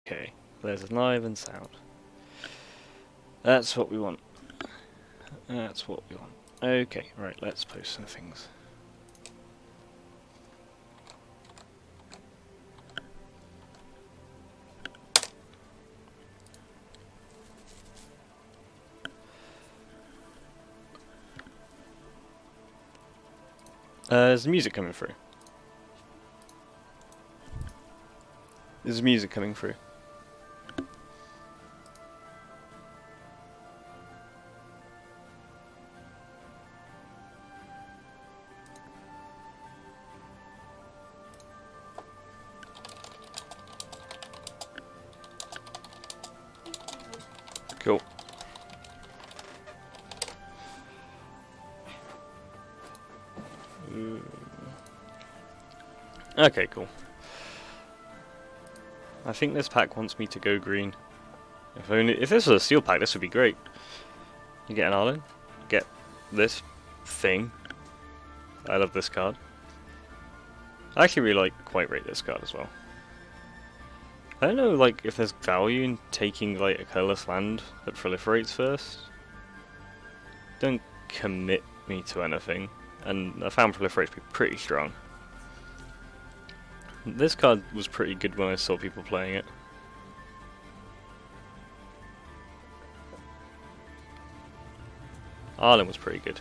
Okay, there's live and sound. That's what we want. That's what we want. Okay, right, let's post some things. Is music coming through? Is music coming through? Cool. Okay, cool. I think this pack wants me to go green. If this was a seal pack, this would be great. You get an Arlen, get this thing. I love this card. I actually really quite rate this card as well. I don't know if there's value in taking a colorless land that proliferates first. Don't commit me to anything, and I found proliferate to be pretty strong. This card was pretty good when I saw people playing it. Arlen was pretty good.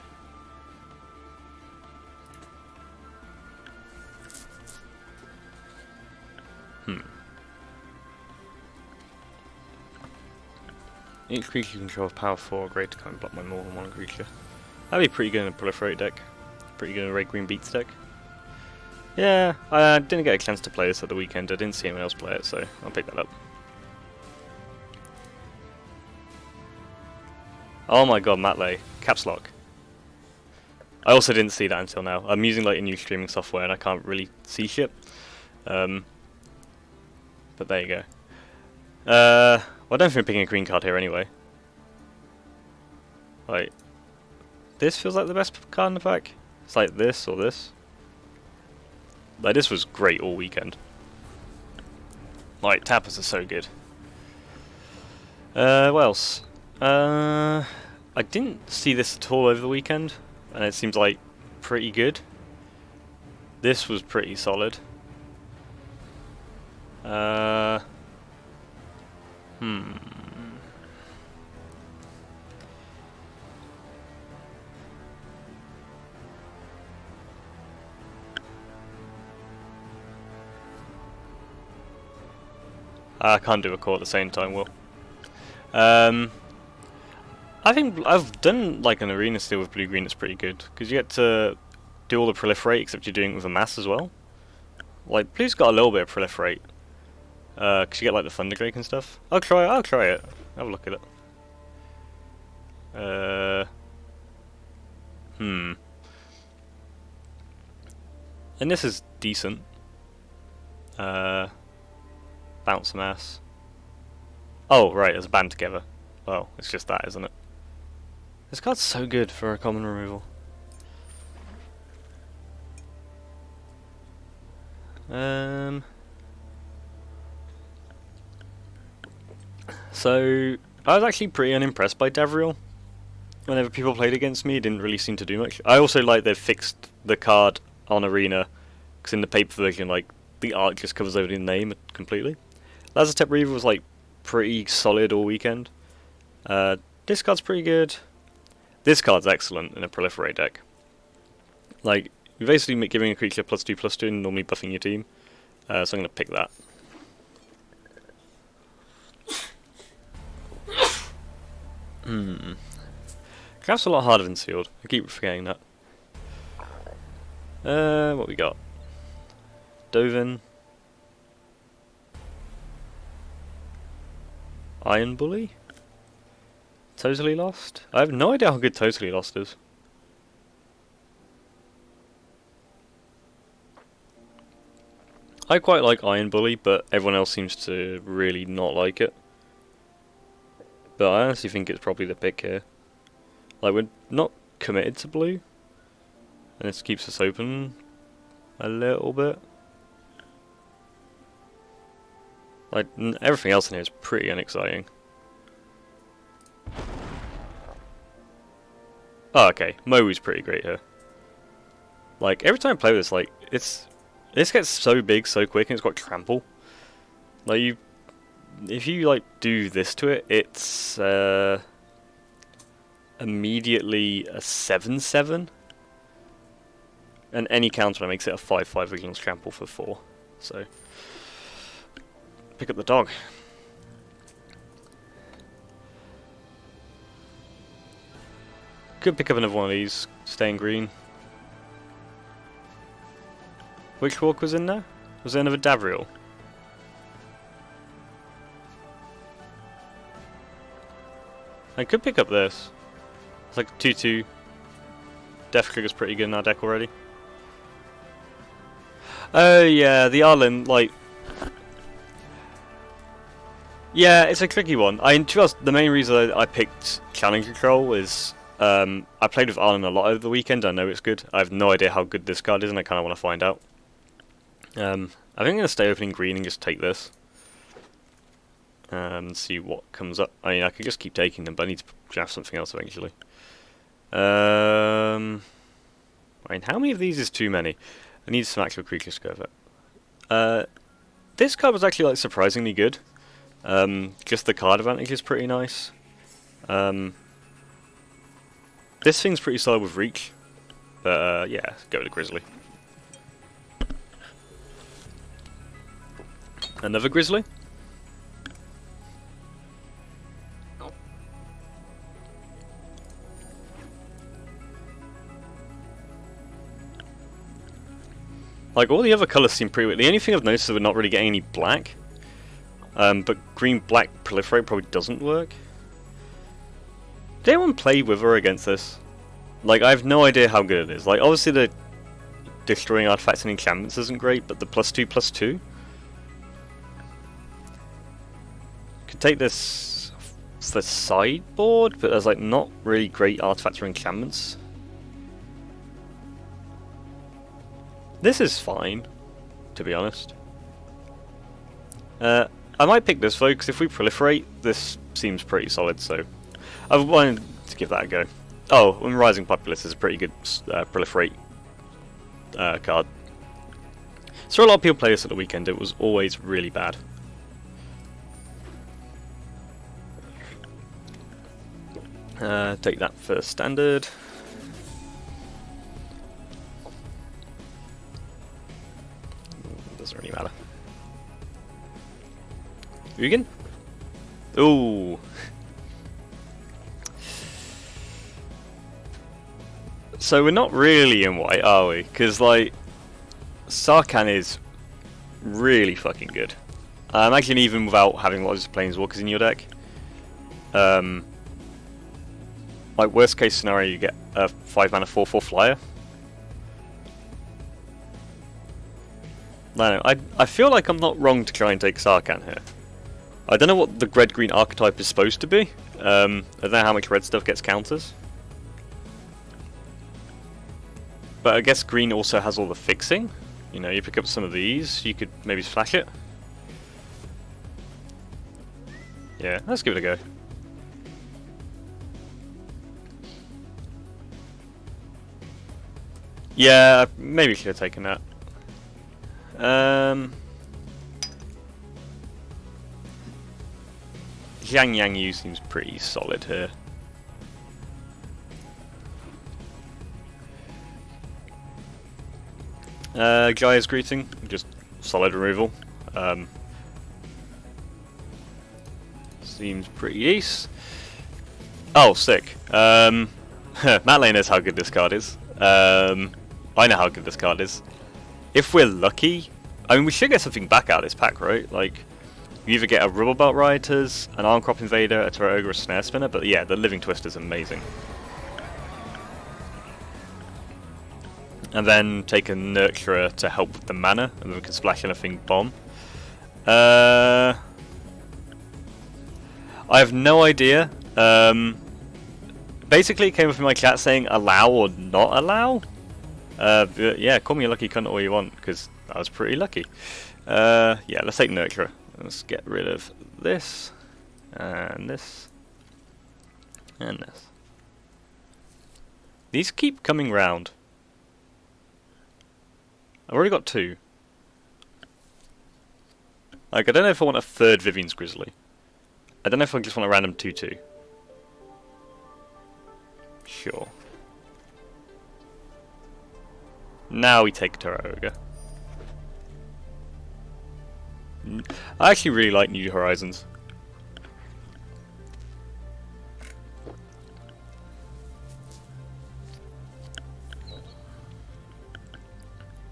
Each creature you control of power 4 or greater can't block by more than one creature. That'd be pretty good in a proliferate deck. Pretty good in a red green beats deck. Yeah, I didn't get a chance to play this at the weekend. I didn't see anyone else play it, so I'll pick that up. Oh my god, Matlay. Caps lock. I also didn't see that until now. I'm using a new streaming software and I can't really see shit. But there you go. Well, I don't think I'm picking a green card here anyway. This feels like the best card in the pack. It's like this or this. This was great all weekend. Tappers are so good. What else? I didn't see this at all over the weekend, and it seems pretty good. This was pretty solid. I can't do a call at the same time, Will. I think I've done an arena steal with blue-green that's pretty good, because you get to do all the proliferate, except you're doing it with a mass as well. Blue's got a little bit of proliferate, because you get the Thunderdrake and stuff. I'll try it. Have a look at it. And this is decent. Bounce mass. Oh, right, there's a band together. Well, it's just that, isn't it? This card's so good for a common removal. So, I was actually pretty unimpressed by Davriel. Whenever people played against me, it didn't really seem to do much. I also like they've fixed the card on Arena, because in the paper version, the art just covers over the name completely. Lazotep Reaver was pretty solid all weekend. This card's pretty good. This card's excellent in a proliferate deck. You're basically giving a creature +2/+2 and normally buffing your team. So I'm going to pick that. Craft's a lot harder than sealed. I keep forgetting that. What we got? Dovin. Iron Bully? Totally Lost? I have no idea how good Totally Lost is. I quite like Iron Bully, but everyone else seems to really not like it. But I honestly think it's probably the pick here. We're not committed to blue, and this keeps us open a little bit. Like, everything else in here is pretty unexciting. Oh, okay. Moe's pretty great here. Like, every time I play this, like, this gets so big so quick, and it's got trample. Like, if you, like, do this to it, it's, immediately a 7/7. And any counter makes it a 5/5 Vigilance Trample for 4. So, pick up the dog. Could pick up another one of these, staying green. Which walk was in there? Was there another Davriel? I could pick up this. It's like 2/2. Death Trigger's pretty good in our deck already. Oh yeah, the Arlen, like... Yeah, it's a tricky one. To us, the main reason I picked Challenge Control is... I played with Arlen a lot over the weekend, I know it's good. I have no idea how good this card is, and I kind of want to find out. I think I'm going to stay opening green and just take this. And see what comes up. I mean, I could just keep taking them, but I need to draft something else eventually. I mean, how many of these is too many? I need some actual creatures to go over it. This card was actually like surprisingly good. Just the card advantage is pretty nice. This thing's pretty solid with reach. But yeah, go with the Grizzly. Another Grizzly? Like, all the other colours seem pretty weird. The only thing I've noticed is we're not really getting any black. But green-black proliferate probably doesn't work. Did anyone play with or against this? Like, I have no idea how good it is. Like, obviously the destroying artifacts and enchantments isn't great, but the +2/+2? Could take this for sideboard, but there's like not really great artifacts or enchantments. This is fine, to be honest. I might pick this though, because if we proliferate, this seems pretty solid, so I wanted to give that a go. Oh, and Rising Populace is a pretty good proliferate card. So a lot of people play this at the weekend, it was always really bad. Take that for standard. Doesn't really matter. Ugin? Ooh. So we're not really in white, are we? Because, like, Sarkhan is really fucking good. Imagine even without having lots of Planeswalkers in your deck. Like, worst case scenario, you get a 5-mana 4/4 flyer. No, I feel like I'm not wrong to try and take Sarkhan here. I don't know what the red-green archetype is supposed to be. I don't know how much red stuff gets counters. But I guess green also has all the fixing. You know, you pick up some of these, you could maybe splash it. Yeah, let's give it a go. Yeah, maybe should have taken that. Zhang Yang Yu seems pretty solid here. Gaya's Greeting, just solid removal. Seems pretty ace. Oh, sick. Matt Lane knows how good this card is. I know how good this card is. If we're lucky, I mean, we should get something back out of this pack, right? Like, you either get a Rubble Belt Rioters, an Armcrop Invader, a Turret Ogre, a Snare Spinner, but yeah, the Living Twist is amazing. And then take a Nurturer to help with the mana, and then we can splash anything bomb. I have no idea. Basically, it came up in my chat saying allow or not allow. Yeah, call me a lucky cunt all you want, because I was pretty lucky. Yeah, let's take Nurturer. Let's get rid of this, and this, and this. These keep coming round. I've already got 2. Like, I don't know if I want a 3rd Vivian's Grizzly. I don't know if I just want a random 2-2. Sure. Now we take Terra Ogre. I actually really like New Horizons.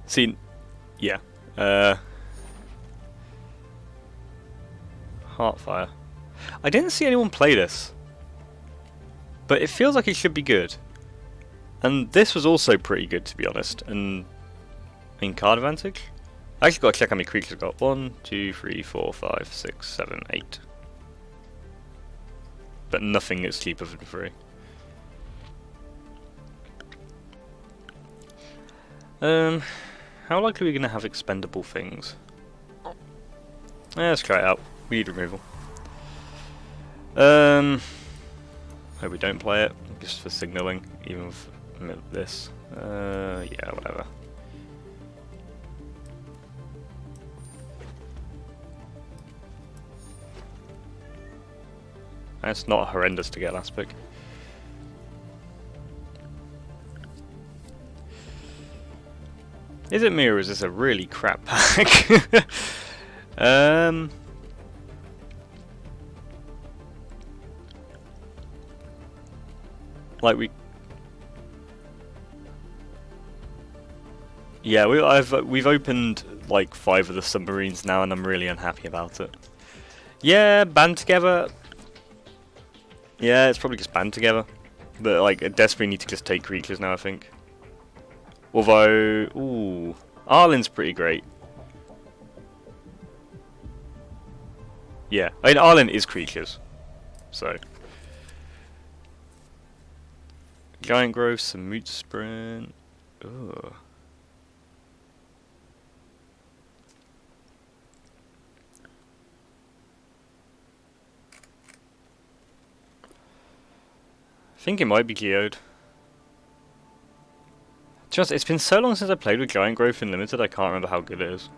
See, yeah. Heartfire. I didn't see anyone play this, but it feels like it should be good. And this was also pretty good, to be honest. And I mean, card advantage. I actually got to check how many creatures I've got. 1, 2, 3, 4, 5, 6, 7, 8. But nothing is cheaper than 3. How likely are we going to have expendable things? Let's try it out. We need removal. Hope we don't play it, just for signaling, even with this. Yeah, whatever. It's not horrendous to get last pick. Is it me or is this a really crap pack? Like yeah, we've opened like 5 of the submarines now, and I'm really unhappy about it. Yeah, band together. Yeah, it's probably just band together. But like, I desperately need to just take creatures now, I think. Although, ooh, Arlen's pretty great. Yeah, I mean, Arlen is creatures, so. Giant Growth, some Moot Sprint. Ugh. I think it might be Geode. Just, it's been so long since I played with Giant Growth in Limited, I can't remember how good it is.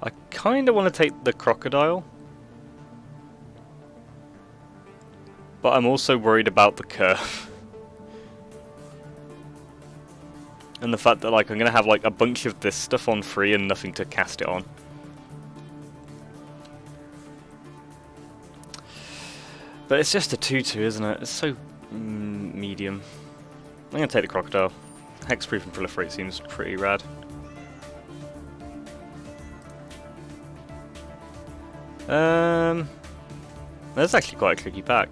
I kinda want to take the Crocodile. But I'm also worried about the curve. And the fact that like I'm gonna have like a bunch of this stuff on free and nothing to cast it on. But it's just a 2-2, isn't it? It's so medium. I'm gonna take the Crocodile. Hexproof and Proliferate seems pretty rad. That's actually quite a tricky pack.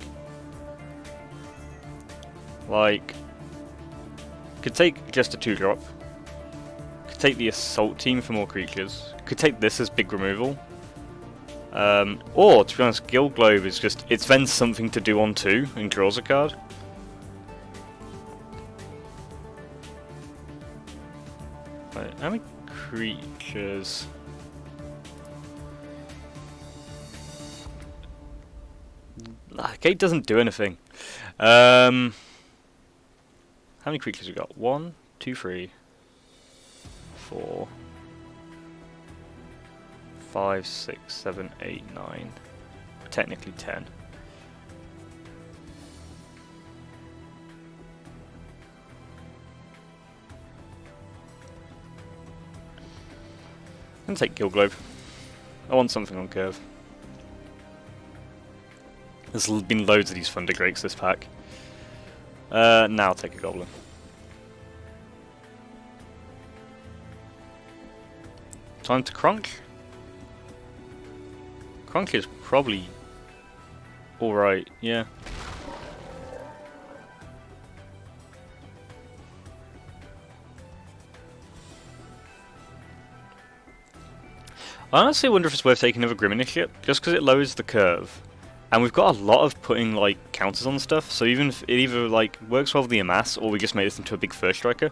Like, could take just a 2-drop. Could take the Assault Team for more creatures. Could take this as big removal. Or, to be honest, Guild Globe is just, it's then something to do on 2 and draws a card. Right, how many creatures? Gate doesn't do anything. How many creatures we got? 1, 2, 3, 4, 5, 6, 7, 8, 9. Technically 10. I'm gonna take Guild Globe. I want something on curve. There's been loads of these Thunder Drakes this pack. Now I'll take a Goblin. Time to Crunch. Crunch is probably alright, yeah. I honestly wonder if it's worth taking another Grim Initiate, just because it lowers the curve. And we've got a lot of putting like counters on stuff, so even if it either like works well with the Amass, or we just make this into a big First Striker.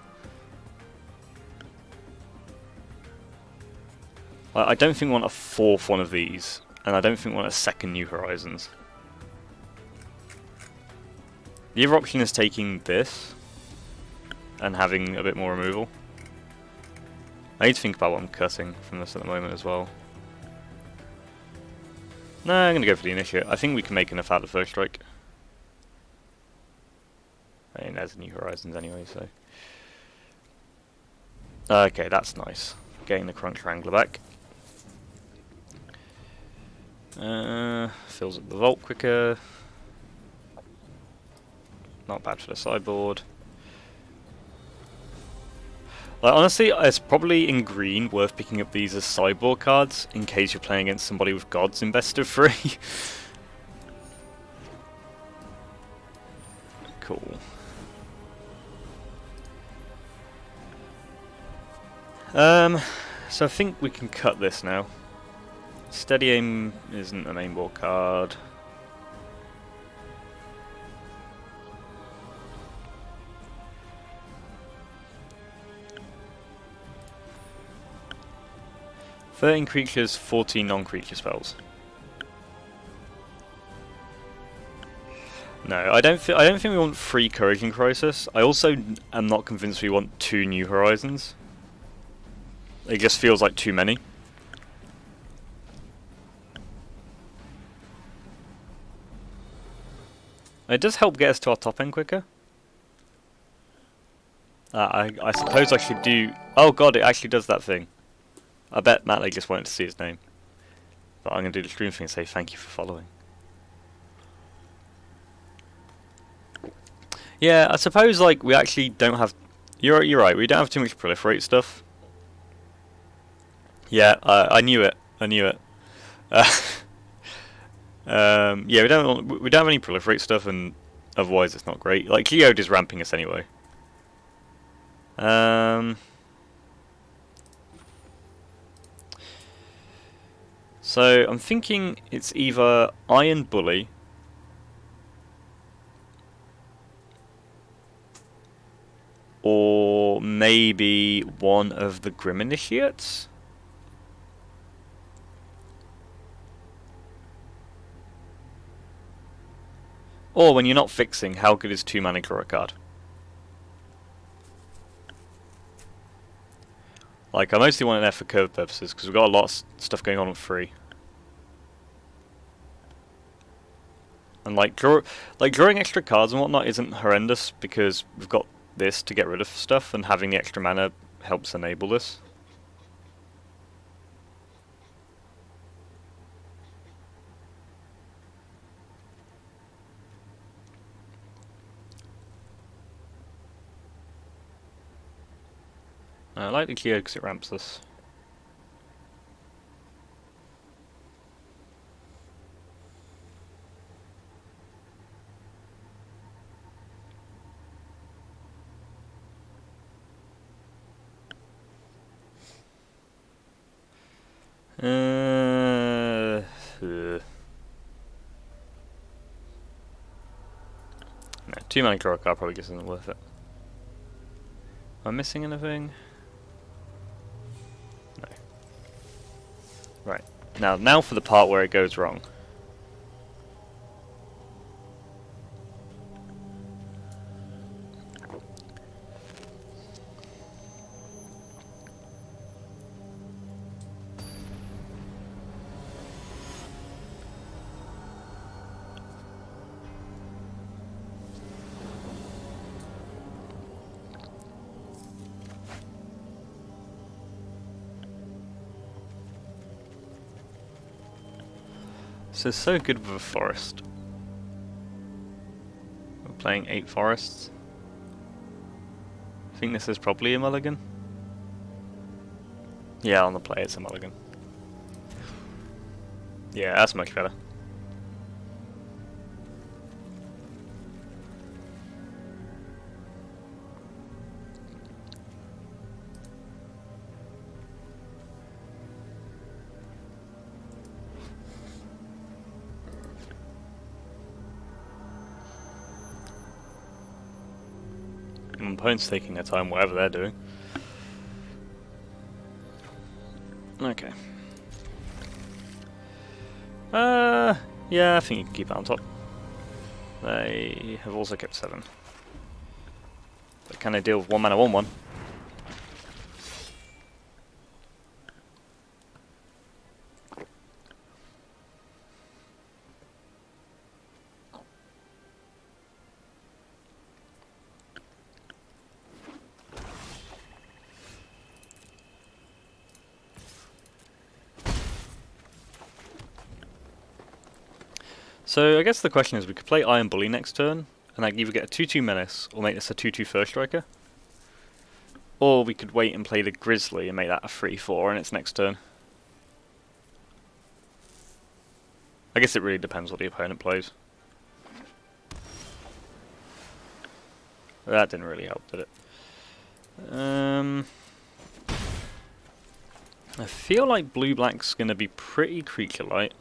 I don't think we want a fourth one of these, and I don't think we want a second New Horizons. The other option is taking this, and having a bit more removal. I need to think about what I'm cutting from this at the moment as well. No, I'm going to go for the Initiate. I think we can make enough out of First Strike. I mean, there's New Horizons anyway, so... Okay, that's nice. Getting the Crunch Wrangler back. Fills up the Vault quicker. Not bad for the sideboard. Like, honestly, it's probably in green worth picking up these as sideboard cards in case you're playing against somebody with gods in best of 3. Cool. So I think we can cut this now. Steady Aim isn't a main board card. "13 creatures, 14 non-creature spells." No, I don't think we want 3 Corrosion Crisis. I also am not convinced we want 2 New Horizons. It just feels like too many. It does help get us to our top end quicker. I suppose I should do... Oh god, it actually does that thing. I bet Matley just wanted to see his name. But I'm going to do the stream thing and say thank you for following. Yeah, I suppose like we actually don't have... You're right, we don't have too much proliferate stuff. Yeah, I knew it. I knew it. Yeah, we don't have any proliferate stuff, and otherwise it's not great. Like Geode is ramping us anyway. So I'm thinking it's either Iron Bully or maybe one of the Grim Initiates. Or when you're not fixing, how good is 2 mana draw a card? Like, I mostly want it there for curve purposes, because we've got a lot of stuff going on 3. And like, drawing extra cards and whatnot isn't horrendous, because we've got this to get rid of stuff, and having the extra mana helps enable this. I like the Geode because it ramps this. No, 2 mana draw a card probably just isn't worth it. Am I missing anything? No. Right. Now for the part where it goes wrong. So good with a forest. We're playing 8 forests. I think this is probably a mulligan. Yeah, on the play it's a mulligan. Yeah, that's much better. My opponent's taking their time, whatever they're doing. Okay. Yeah, I think you can keep it on top. They have also kept 7. But can they deal with 1 mana 1/1? So I guess the question is, we could play Iron Bully next turn, and like either get a 2/2 Menace, or make this a 2/2 First Striker. Or we could wait and play the Grizzly and make that a 3/4 in its next turn. I guess it really depends what the opponent plays. That didn't really help, did it? I feel like blue-black's going to be pretty creature light,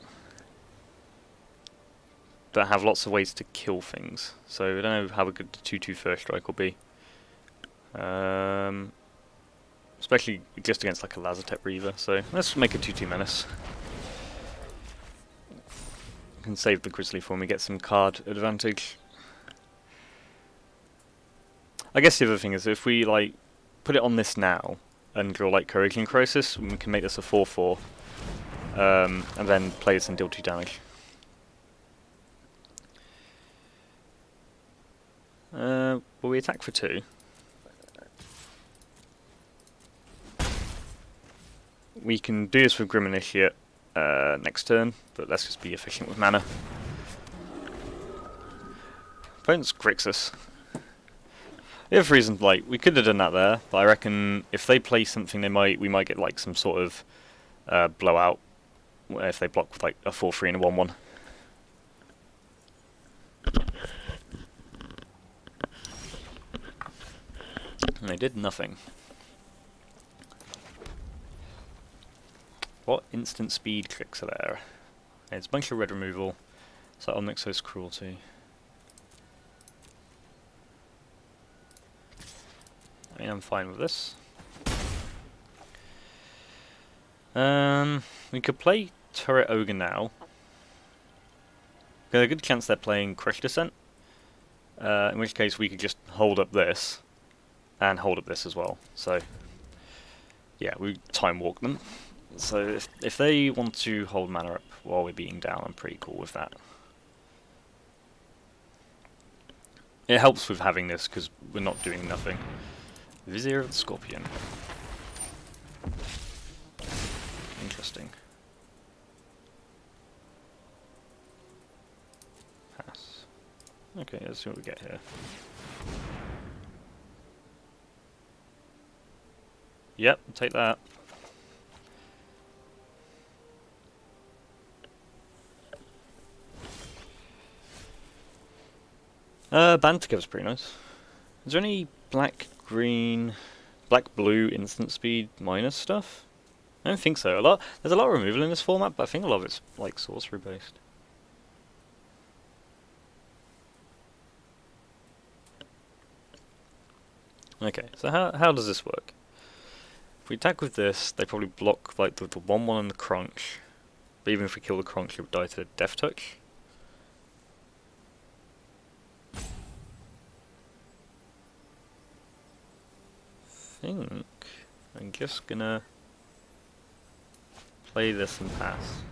but have lots of ways to kill things. So I don't know how good the 2/2 First Strike will be. Especially just against like a Lazotep Reaver. So let's make a 2/2 Menace. Can save the Grizzly for when we get some card advantage. I guess the other thing is, if we like put it on this now and draw like Corrosion Crisis, we can make this a 4/4, and then play this and deal 2 damage. Will we attack for 2? We can do this with Grim Initiate next turn, but let's just be efficient with mana. Opponent's Grixis. The other reason, like, we could have done that there, but I reckon if they play something, we might get like some sort of blowout if they block with like a 4/3 and a 1/1. And they did nothing. What instant speed tricks are there? It's a bunch of red removal. So Onyxos Cruelty. I mean, I'm fine with this. We could play Turret Ogre now. There's a good chance they're playing Crush Descent. In which case we could just hold up this and hold up this as well. So yeah, we time walk them. So if they want to hold mana up while we're beating down, I'm pretty cool with that. It helps with having this because we're not doing nothing. Vizier of the Scorpion. Interesting. Pass. Okay, let's see what we get here. Yep, take that. Band together's pretty nice. Is there any black, green, black, blue instant speed minus stuff? I don't think so. There's a lot of removal in this format, but I think a lot of it's like sorcery based. Okay, so how does this work? If we attack with this, they probably block like the 1/1 and the crunch. But even if we kill the crunch, it would die to Death Touch. I think I'm just gonna play this and pass.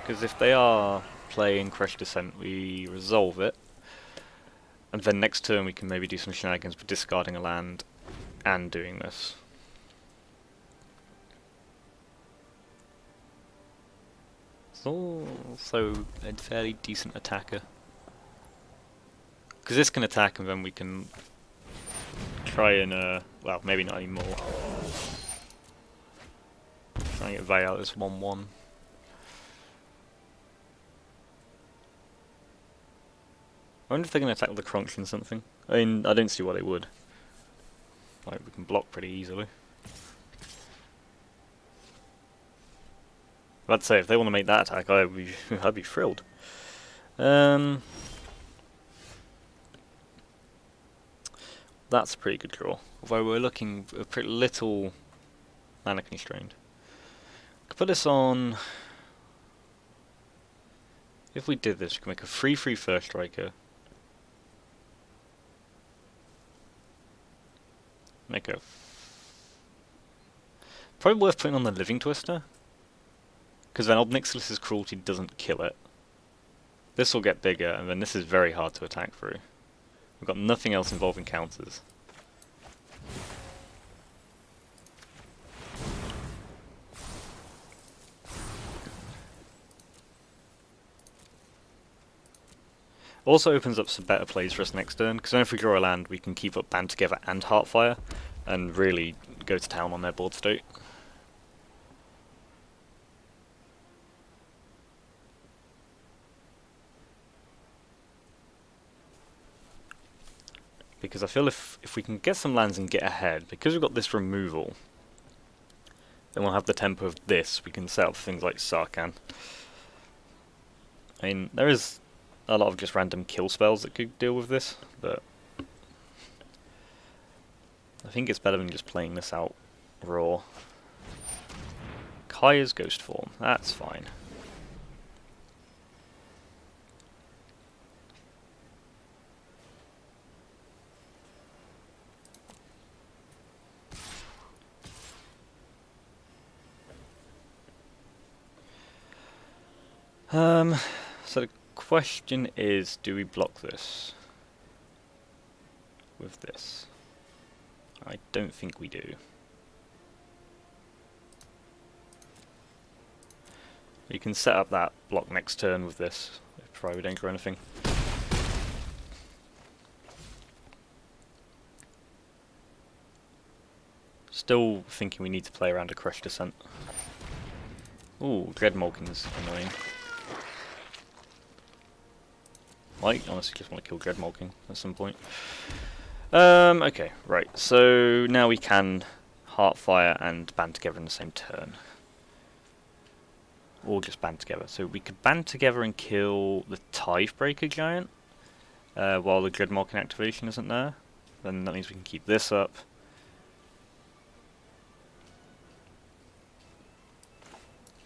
Because if they are playing Crush Descent, we resolve it. And then next turn we can maybe do some shenanigans with discarding a land and doing this. It's also a fairly decent attacker. Because this can attack and then we can try and, well, maybe not anymore. Try and get Vay out this 1/1. I wonder if they're going to attack with the Crunch and something. I mean, I don't see why they would. Like, we can block pretty easily. I'd say if they want to make that attack, I'd be thrilled. That's a pretty good draw. Although we're looking a pretty little mana constrained. Could put this on. If we did this, we could make a 3/3 first striker. Make a. Probably worth putting on the Living Twister. Because then Old Nixilis' cruelty doesn't kill it. This will get bigger, and then this is very hard to attack through. We've got nothing else involving counters. Also opens up some better plays for us next turn, because then if we draw a land, we can keep up Band Together and Heartfire, and really go to town on their board state. Because I feel if we can get some lands and get ahead, because we've got this removal, then we'll have the tempo of this. We can set up things like Sarkhan. I mean, there is a lot of just random kill spells that could deal with this, but I think it's better than just playing this out raw. Kaya's Ghost Form, that's fine. So the question is, do we block this with this? I don't think we do. You can set up that block next turn with this, provided we don't draw anything. Still thinking we need to play around a Crush Descent. Ooh, Dreadmalkin's annoying. I honestly just want to kill Dreadmalkin at some point. Okay, right, so now we can Heartfire and Band Together in the same turn. Or just Band Together. So we could Band Together and kill the Tithe-Breaker Giant, while the Dreadmalkin activation isn't there. Then that means we can keep this up.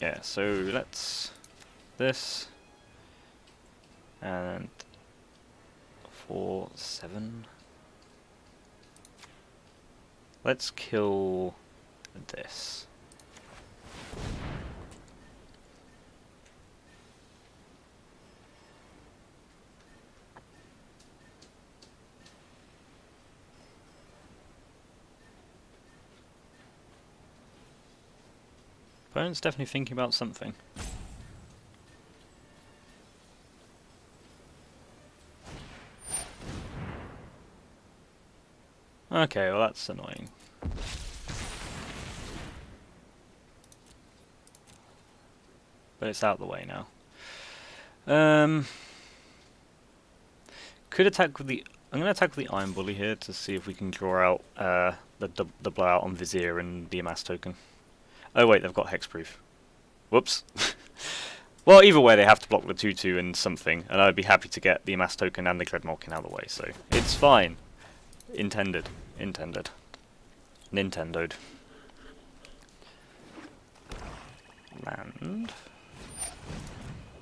Yeah, so let's this and 4, 7. Let's kill this. Opponent's definitely thinking about something. Okay, well that's annoying. But it's out of the way now. Could attack with the... I'm going to attack with the Iron Bully here to see if we can draw out the blowout on Vizier and the Amass token. Oh wait, they've got Hexproof. Whoops. Well, either way, they have to block the 2/2 and something, and I'd be happy to get the Amass token and the Dreadmalkin out of the way, so it's fine. Intended. Nintendoed. Land.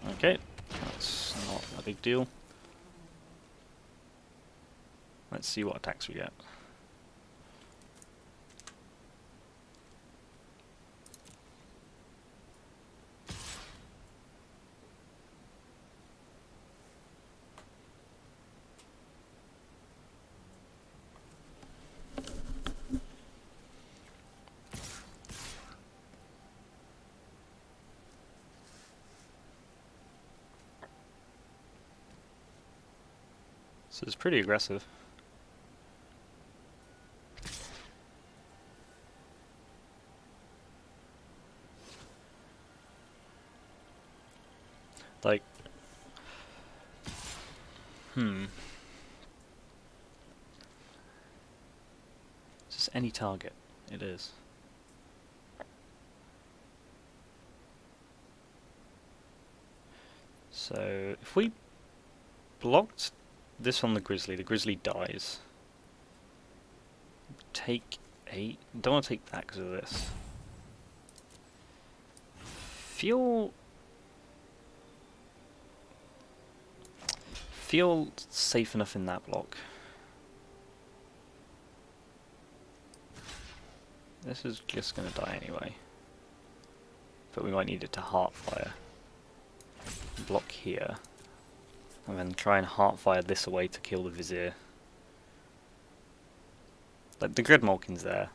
Okay, that's not a big deal. Let's see what attacks we get. So it's pretty aggressive. Like, just any target. It is. So if we blocked this on the Grizzly dies. take 8. Don't want to take that because of this. Feel safe enough in that block. This is just going to die anyway. But we might need it to Heartfire. Block here. And then try and Heartfire this away to kill the Vizier. Like, the Dreadmalkin's there.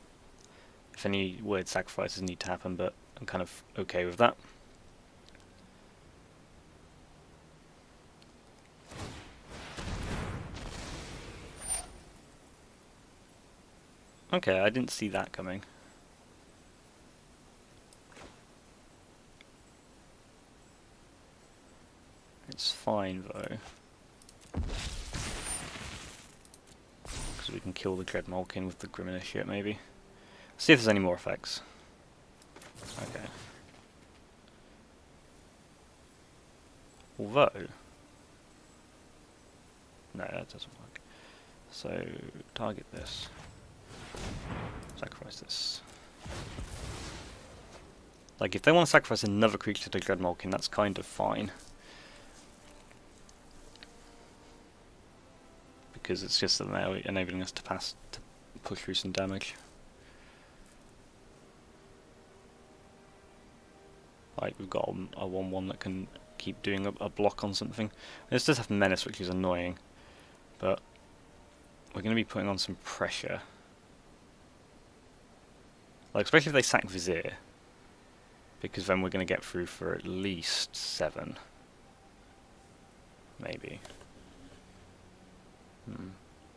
If any word sacrifices need to happen, but I'm kind of okay with that. Okay, I didn't see that coming. It's fine though. Because we can kill the Dreadmalkin with the Grim Initiate maybe. See if there's any more effects. Okay. Although... no, that doesn't work. So, target this. Sacrifice this. Like, if they want to sacrifice another creature to Dreadmalkin, that's kind of fine. Because it's just enabling us to push through some damage. Like, we've got a 1-1 that can keep doing a block on something. This does have Menace, which is annoying. But we're going to be putting on some pressure. Like, especially if they sack Vizier. Because then we're going to get through for at least 7. Maybe.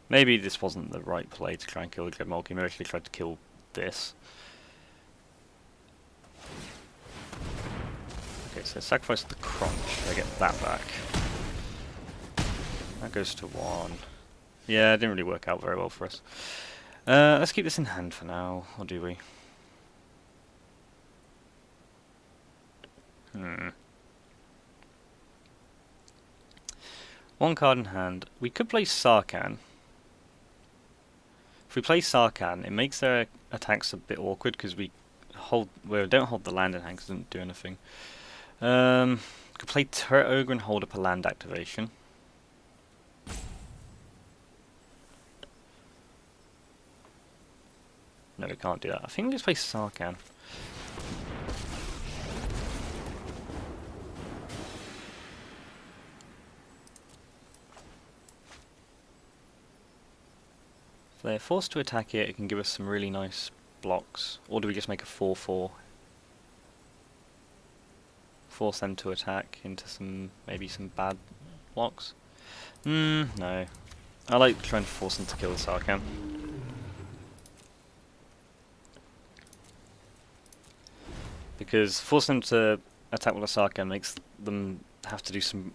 Maybe this wasn't the right play to try and kill the Dreadmalkin. Maybe I should have tried to kill this. Okay, so sacrifice the Crunch. I get that back. That goes to 1. Yeah, it didn't really work out very well for us. Let's keep this in hand for now, or do we? One card in hand. We could play Sarkhan. If we play Sarkhan, it makes their attacks a bit awkward because we don't hold the land in hand because it doesn't do anything. Could play Turret Ogre and hold up a land activation. No, we can't do that. I think we just play Sarkhan. If they're forced to attack it, it can give us some really nice blocks. Or do we just make a 4-4? Force them to attack into maybe some bad blocks? No. I like trying to force them to kill the Sarkhan. Because forcing them to attack with a Sarkhan makes them have to do some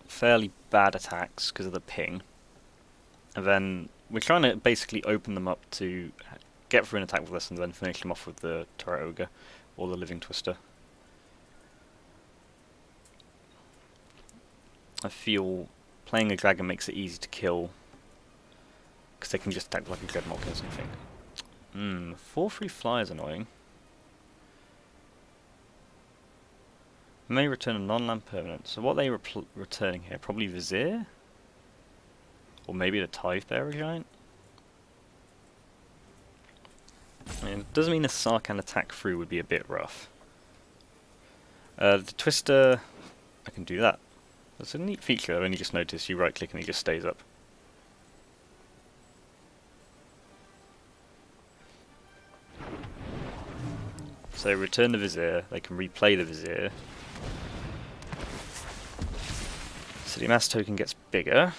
fairly bad attacks because of the ping. And then we're trying to basically open them up to get through an attack with us and then finish them off with the Turret Ogre or the Living Twister. I feel playing a dragon makes it easy to kill because they can just attack like a Dreadmalkin or something. 4-3 fly is annoying. May return a non-land permanent. So what are they returning here? Probably Vizier? Or maybe the Tidebearer Giant? I mean, it doesn't mean a Sarkhan attack through would be a bit rough. The Twister, I can do that. That's a neat feature. I've only just noticed. You right click and it just stays up. So return the Vizier, they can replay the Vizier. So the amass token gets bigger.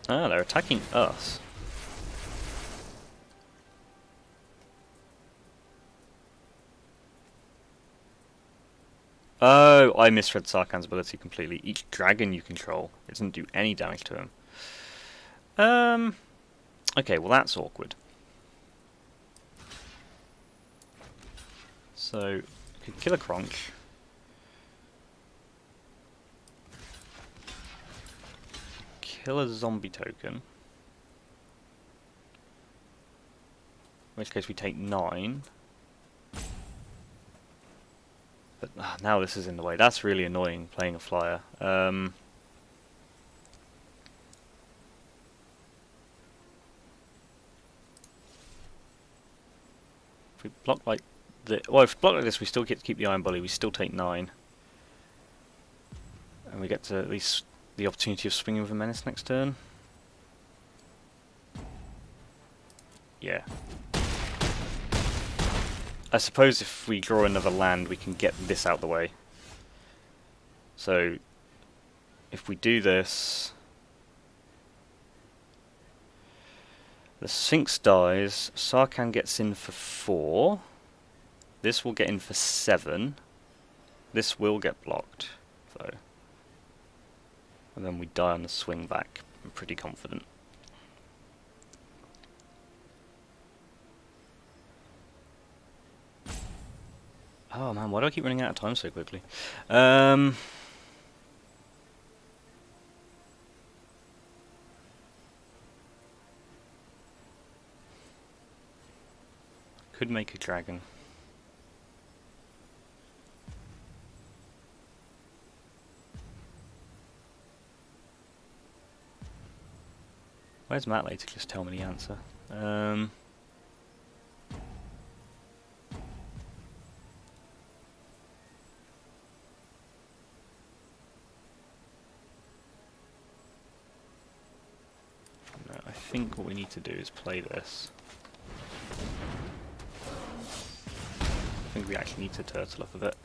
Ah, they're attacking us. Oh, I misread Sarkhan's ability completely. Each dragon you control, it doesn't do any damage to him. Okay, well that's awkward. So, we could kill a Kronk. Kill a zombie token. In which case we take 9. But now this is in the way. That's really annoying, playing a flyer. If we block like well, if we block like this, we still get to keep the Iron Bully. We still take 9. And we get to at least the opportunity of swinging with a Menace next turn. Yeah. I suppose if we draw another land, we can get this out the way. So, if we do this, the Sphinx dies, Sarkhan gets in for 4, this will get in for 7, this will get blocked, so, and then we die on the swing back. I'm pretty confident. Oh man, why do I keep running out of time so quickly? Could make a dragon. Where's Matt later? Just tell me the answer. No, I think what we need to do is play this. I think we actually need to turtle up a bit.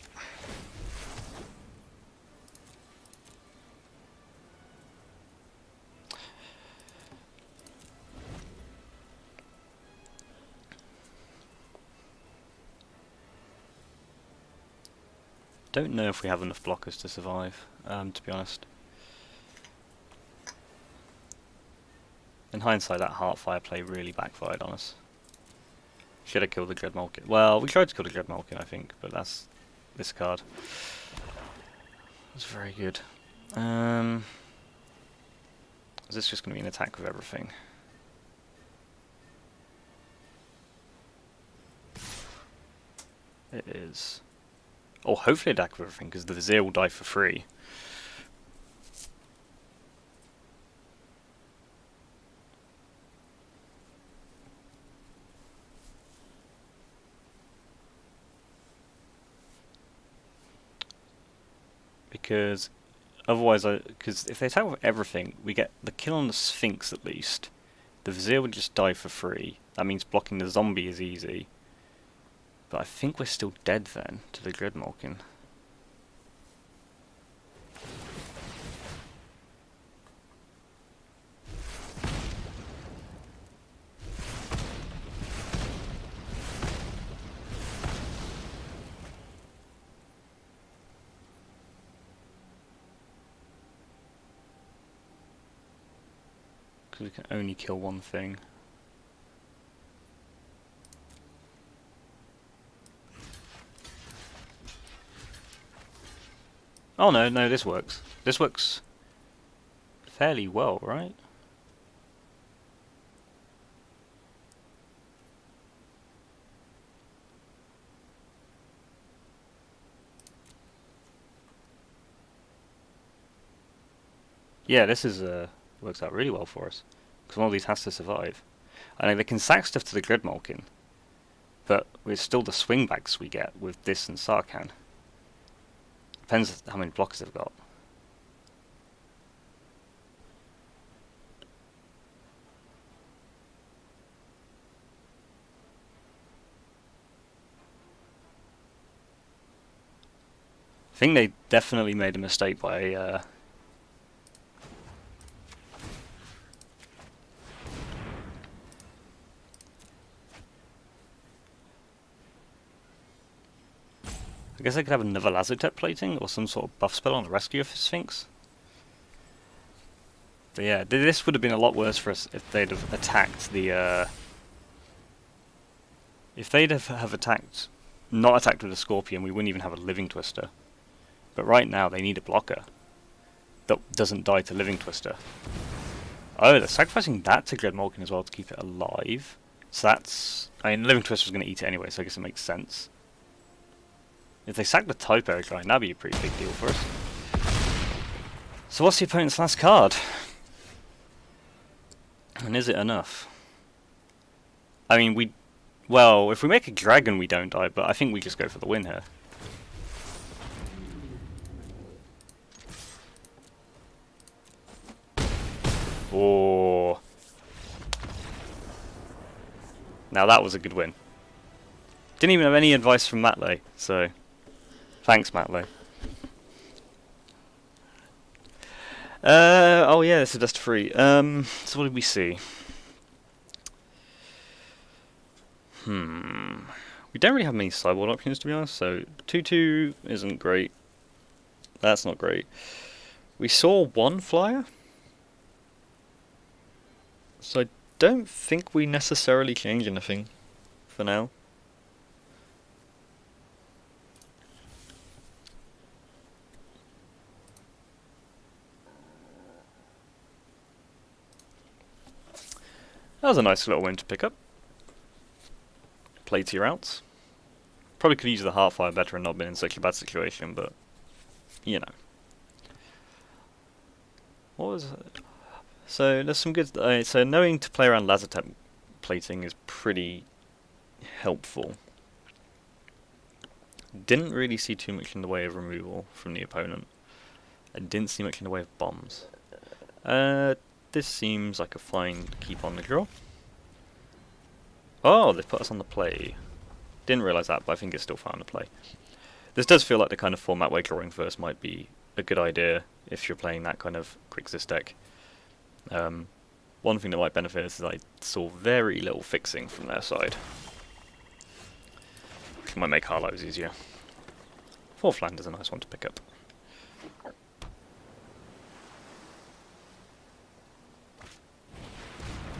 Don't know if we have enough blockers to survive, to be honest. In hindsight, that Heartfire play really backfired on us. Should have killed the Dreadmalkin. Well, we tried to kill the Dreadmalkin, I think, but that's this card. That's very good. Is this just going to be an attack with everything? It is. Oh, hopefully attack with everything, because the Vizier will die for free. Because otherwise, because if they attack with everything, we get the kill on the Sphinx at least. The Vizier would just die for free. That means blocking the zombie is easy. But I think we're still dead then to the Dreadmalkin. Because we can only kill one thing. Oh no, this works. This works fairly well, right? Yeah, this is works out really well for us. Because one of these has to survive. I know they can sack stuff to the Dreadmalkin, but with still the swingbacks we get with this and Sarkhan. Depends how many blockers they've got. I think they definitely made a mistake by I guess I could have another Lazotep plating or some sort of buff spell on the rescue of Sphinx. But yeah, this would have been a lot worse for us if they'd have attacked the. If they'd have attacked, not attacked with a Scorpion, we wouldn't even have a Living Twister. But right now they need a blocker that doesn't die to Living Twister. Oh, they're sacrificing that to Dreadmorgan as well to keep it alive. So that's... I mean, Living Twister's going to eat it anyway, so I guess it makes sense. If they sack the Typo Giant, that'd be a pretty big deal for us. So what's the opponent's last card? And is it enough? I mean, well, if we make a dragon we don't die, but I think we just go for the win here. Oh. Now that was a good win. Didn't even have any advice from Matley, so thanks, Matley. Oh yeah, this is just free. So what did we see? We don't really have many sideboard options, to be honest, so 2/2 isn't great. That's not great. We saw one flyer, so I don't think we necessarily change anything for now. That was a nice little win to pick up. Play 2 routes. Probably could use the Heartfire better and not been in such a bad situation, but you know. What was it? So there's some good. So knowing to play around Lazotep plating is pretty helpful. Didn't really see too much in the way of removal from the opponent. I didn't see much in the way of bombs. This seems like a fine keep on the draw. Oh, they put us on the play. Didn't realise that, but I think it's still fine to play. This does feel like the kind of format where drawing first might be a good idea if you're playing that kind of Grixis deck. One thing that might benefit is that I saw very little fixing from their side, which might make our lives easier. 4th land is a nice one to pick up.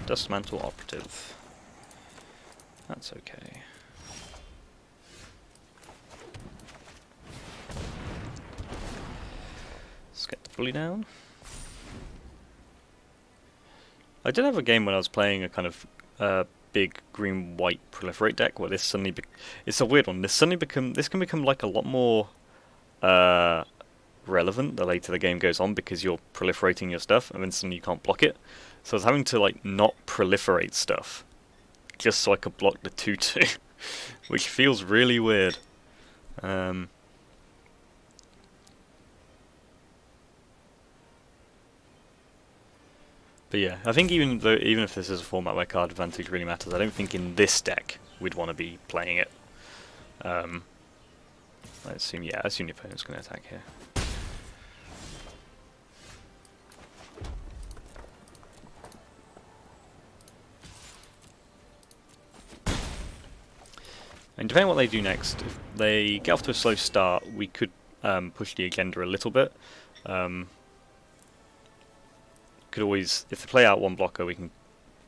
Dustmantle Operative. That's okay. Let's get the bully down. I did have a game when I was playing a kind of big green-white proliferate deck where this suddenly it's a weird one. This can become like a lot more relevant the later the game goes on because you're proliferating your stuff and then suddenly you can't block it. So I was having to like not proliferate stuff just so I could block the 2/2, which feels really weird. But yeah, I think even if this is a format where card advantage really matters, I don't think in this deck we'd want to be playing it. I assume the opponent's going to attack here. And depending on what they do next, if they get off to a slow start, we could push the agenda a little bit. Could always, if they play out one blocker, we can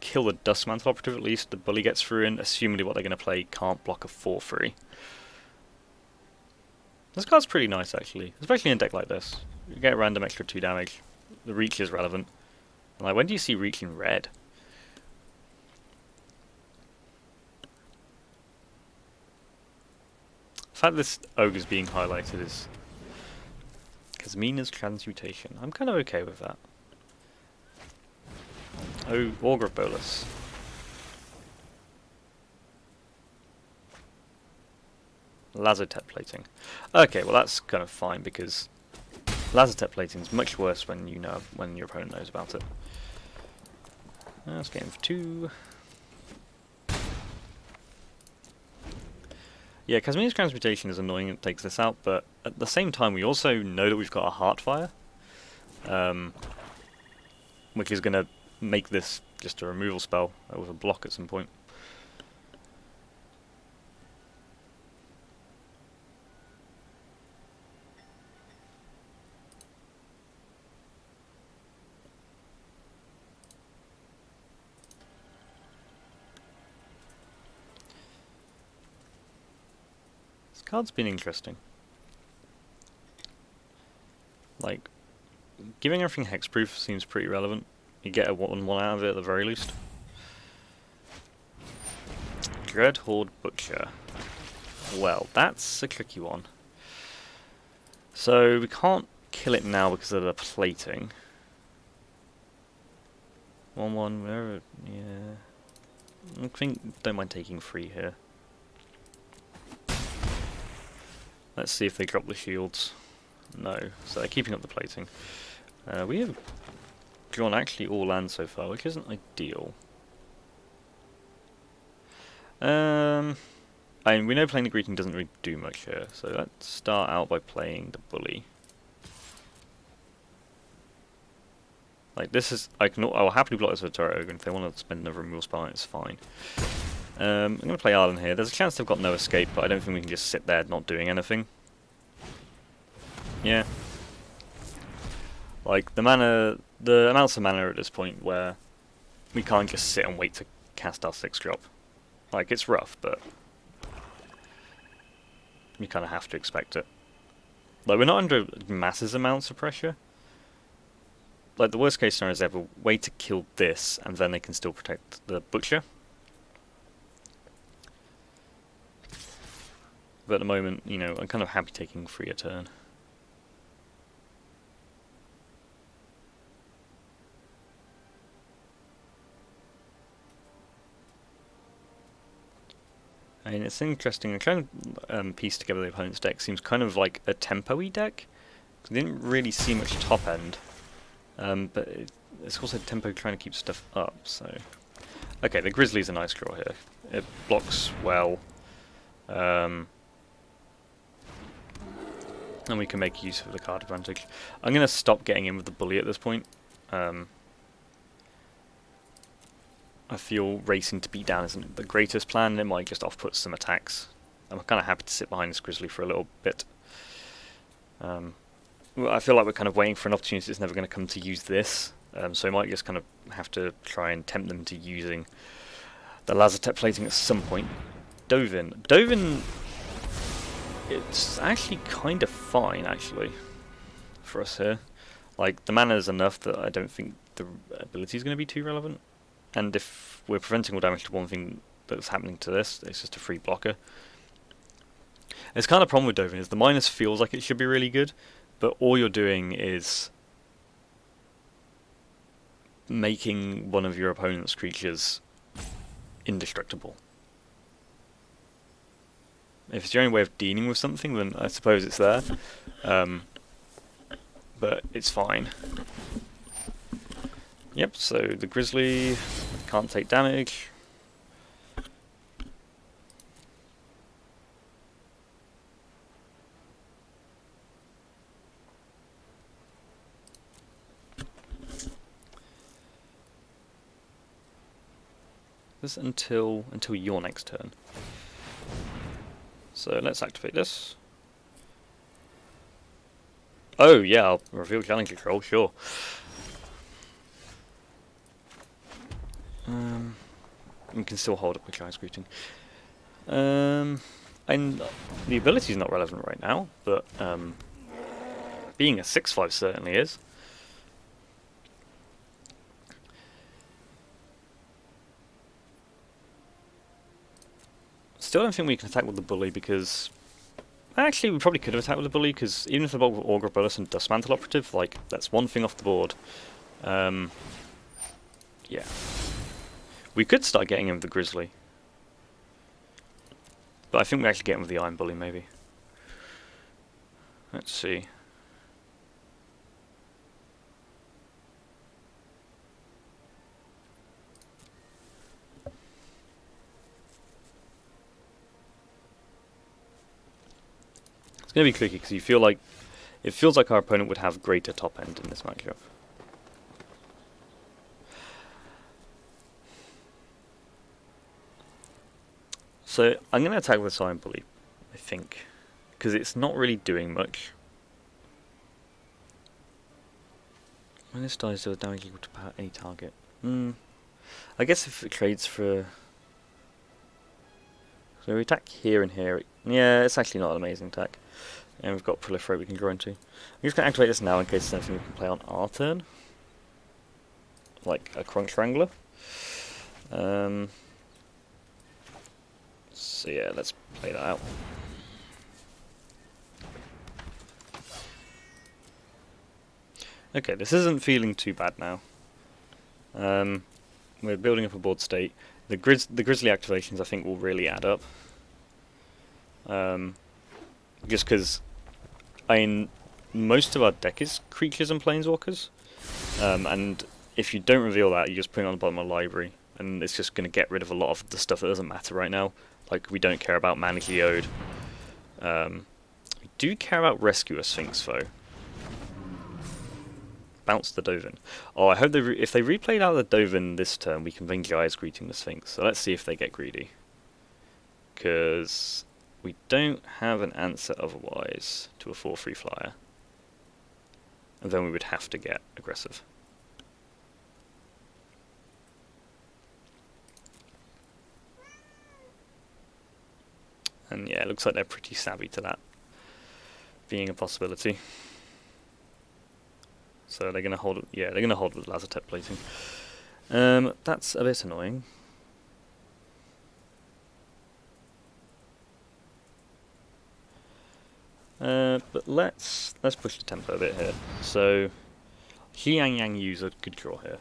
kill the Dustmantle Operative at least. The bully gets through in, assuming what they're going to play can't block a 4/3. This card's pretty nice actually, especially in a deck like this. You get a random extra 2 damage. The reach is relevant. And like, when do you see reach in red? The fact this ogre's being highlighted is Kasmina's Transmutation. I'm kind of okay with that. Oh, Augur of Bolas. Lazotep plating. Okay, well that's kind of fine because Lazotep plating is much worse when your opponent knows about it. Let's get him for 2. Yeah, Kasmina's Transmutation is annoying, it takes this out, but at the same time we also know that we've got a Heartfire, which is going to make this just a removal spell with a block at some point. card's been interesting. Like, giving everything hexproof seems pretty relevant. You get a 1/1 out of it at the very least. Dreadhorde Butcher. Well, that's a tricky one. So we can't kill it now because of the plating. 1/1, wherever, yeah. I think, don't mind taking 3 here. Let's see if they drop the shields. No, so they're keeping up the plating. We have drawn actually all land so far, which isn't ideal. I mean, we know playing the greeting doesn't really do much here, so let's start out by playing the bully. Like this is, I'll happily block this with a turret ogre, and if they want to spend another removal spell, it's fine. I'm going to play Arlen here. There's a chance they've got no escape, but I don't think we can just sit there not doing anything. Yeah. Like, the amounts of mana at this point where we can't just sit and wait to cast our 6-drop. Like, it's rough, but you kind of have to expect it. Like, we're not under massive amounts of pressure. Like, the worst case scenario is they have a way to kill this, and then they can still protect the Butcher. But at the moment, you know, I'm kind of happy taking 3 a turn. I mean, it's interesting. I'm trying to piece together the opponent's deck. Seems kind of like a tempo-y deck. I didn't really see much top end. But it's also tempo trying to keep stuff up, so... Okay, the Grizzly's a nice draw here. It blocks well. And we can make use of the card advantage. I'm going to stop getting in with the bully at this point. I feel racing to beat down isn't the greatest plan. It might just off-put some attacks. I'm kind of happy to sit behind this Grizzly for a little bit. I feel like we're kind of waiting for an opportunity that's never going to come to use this. So we might just kind of have to try and tempt them to using the Lazotep plating at some point. Dovin. Dovin, it's actually kind of fine, actually, for us here. Like, the mana is enough that I don't think the ability is going to be too relevant. And if we're preventing all damage to one thing that's happening to this, it's just a free blocker. It's kind of the problem with Dovin is the minus feels like it should be really good, but all you're doing is making one of your opponent's creatures indestructible. If it's your only way of dealing with something, then I suppose it's there. But it's fine. Yep, so the Grizzly can't take damage. This until your next turn. So let's activate this. Oh yeah, I'll reveal challenge control, sure. We can still hold up with Giant's Greeting. And the ability is not relevant right now, but being a 6/5 certainly is. Still don't think we can attack with the bully because... Actually, we probably could have attacked with the bully because even if the bulk with Augur Bolus and Dustmantle Operative, like, that's one thing off the board. Yeah. We could start getting him with the Grizzly. But I think we actually get him with the Iron Bully, maybe. Let's see. It's going to be tricky because you feel like it feels like our opponent would have greater top end in this matchup. So I'm going to attack with Iron Bully, I think, because it's not really doing much. When this dies, does damage equal to any target? I guess if it trades for... So we attack here and here. Yeah, it's actually not an amazing attack. And we've got Proliferate we can grow into. I'm just going to activate this now in case there's anything we can play on our turn. Like a Crunch Wrangler. So yeah, let's play that out. Okay, this isn't feeling too bad now. We're building up a board state. The Grizzly activations I think will really add up. Just because most of our deck is creatures and planeswalkers, and if you don't reveal that, you just put it on the bottom of the library, and it's just going to get rid of a lot of the stuff that doesn't matter right now. Like, we don't care about Mana Geode. We do care about Rescue a Sphinx, though. Bounce the Dovin. Oh, I hope if they replayed out the Dovin this turn, we can then Gaea's Greeting the Sphinx. So let's see if they get greedy. Because we don't have an answer otherwise to a 4/3 flyer. And then we would have to get aggressive. And yeah, it looks like they're pretty savvy to that being a possibility. So they're gonna hold. Yeah, they're gonna hold with Lazotep plating. That's a bit annoying. But let's push the tempo a bit here. So Xiang Yang Yu's a good draw here.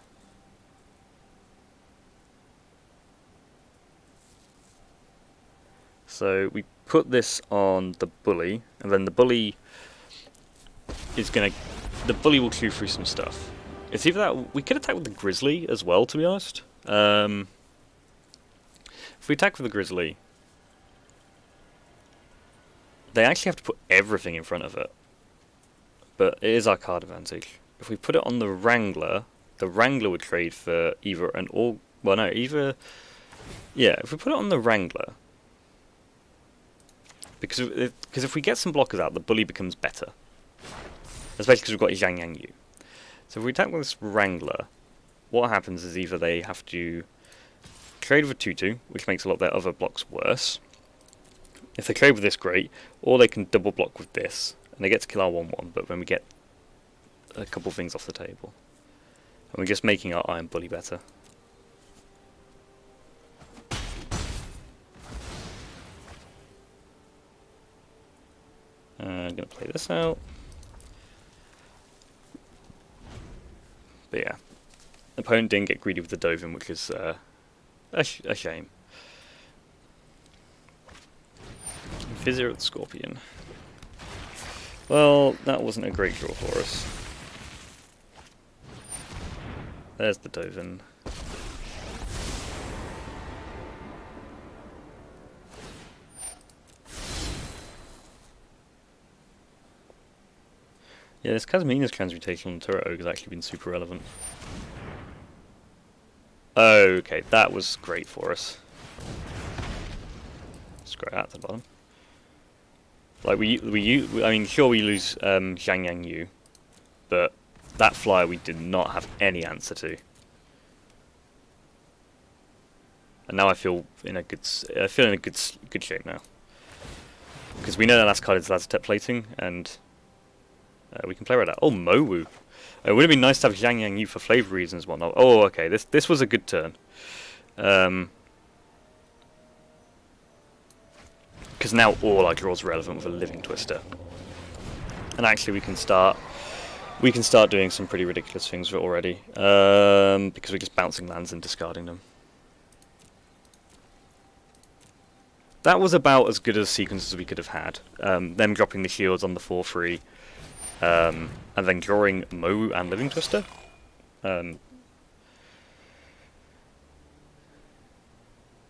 So we put this on the bully, and then the bully will chew through some stuff. It's either that we could attack with the Grizzly as well, to be honest. If we attack with the Grizzly, they actually have to put everything in front of it. But it is our card advantage. If we put it on the Wrangler would trade for either an all. Well, no, either. Yeah, if we put it on the Wrangler. Because if we get some blockers out, the bully becomes better. Especially because we've got Xiang Yang Yu. So if we attack with this Wrangler, what happens is either they have to trade with a 2/2, which makes a lot of their other blocks worse. If they trade with this, great. Or they can double block with this, and they get to kill our 1/1, but then we get a couple things off the table. And we're just making our Iron Bully better. I'm going to play this out. But yeah, the opponent didn't get greedy with the Dovin, which is a shame. Vizier of the Scorpion. Well, that wasn't a great draw for us. There's the Dovin. Yeah, this Casmina's transmutation on the Turret Ogre has actually been super relevant. Okay, that was great for us. Scratch that to the bottom. Like I mean, sure we lose Xiang Yang Yu, but that flyer we did not have any answer to. And now I feel in a good shape now, because we know the last card is Lazotep plating, and we can play right out. Oh, Mowu. It would have been nice to have Xiang Yang Yu for flavor reasons, whatnot. Oh, okay. This was a good turn. Because now all our draws are relevant with a Living Twister, and actually we can start doing some pretty ridiculous things with it already. Because we're just bouncing lands and discarding them. That was about as good a sequence as we could have had. Them dropping the shields on the 4/3. And then drawing Mowu and Living Twister.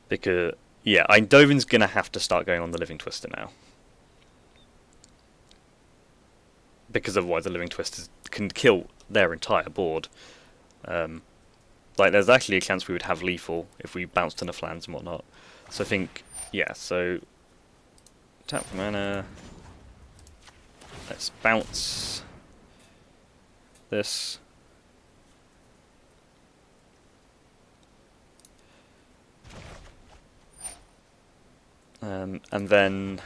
Because, yeah, Dovin's going to have to start going on the Living Twister now. Because otherwise the Living Twister can kill their entire board. Like, there's actually a chance we would have lethal if we bounced enough lands and whatnot. So I think, yeah, so tap for mana. Let's bounce this. And then,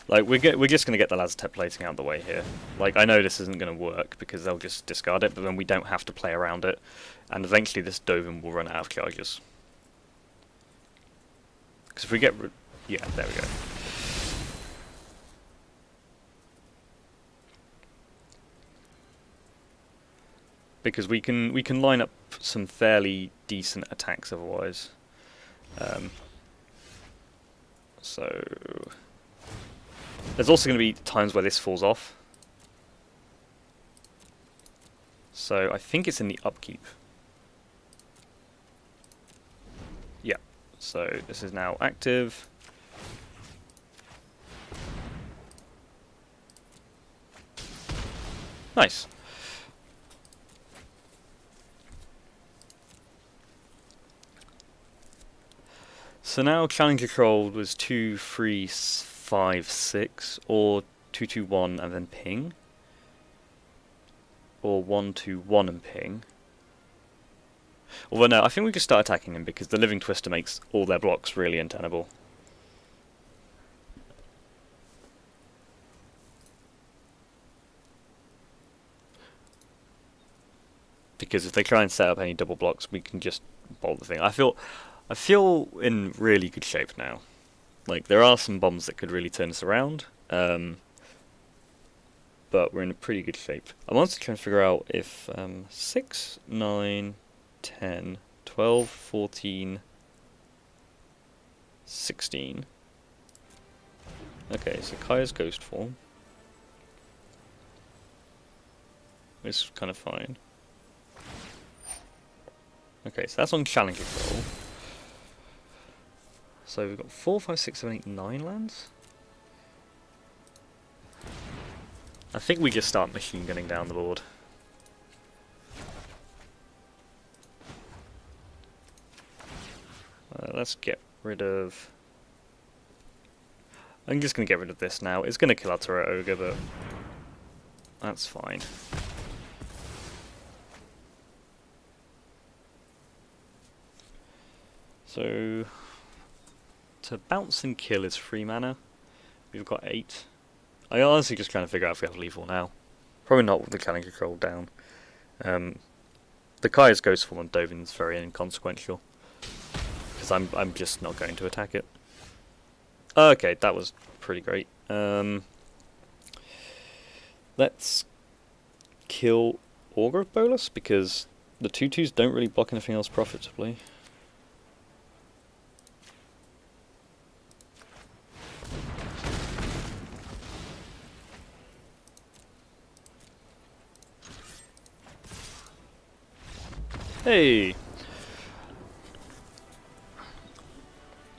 like, we're just gonna get the Lazotep plating out of the way here. Like, I know this isn't gonna work because they'll just discard it, but then we don't have to play around it, and eventually this Dovin will run out of charges. Because if we get yeah, there we go. Because we can line up some fairly decent attacks otherwise. So there's also going to be times where this falls off. So I think it's in the upkeep. Yeah. So this is now active. Nice. So now Challenger Troll was 2, 3, 5, 6, or 2, 2, 1 and then ping, or 1, 2, 1 and ping. Although no, I think we can start attacking him because the Living Twister makes all their blocks really untenable. Because if they try and set up any double blocks, we can just bolt the thing. I feel in really good shape now. Like, there are some bombs that could really turn us around, but we're in a pretty good shape. I'm also trying to figure out if 6, 9, 10, 12, 14, 16. Okay, so Kaya's ghost form is kind of fine. Okay, so that's on Challenger Troll. So we've got 4, 5, 6, 7, 8, 9 lands. I think we just start machine gunning down the board. Let's get rid of... I'm just going to get rid of this now. It's going to kill our Turret Ogre, but that's fine. So, to bounce and kill is 3 mana. We've got 8. I'm honestly just trying to figure out if we have lethal now. Probably not with the Challenger Troll down. The Kaya's Ghost form on Dovin is very inconsequential. Because I'm just not going to attack it. Okay, that was pretty great. Let's kill Augur of Bolas, because the 2/2s don't really block anything else profitably. Hey!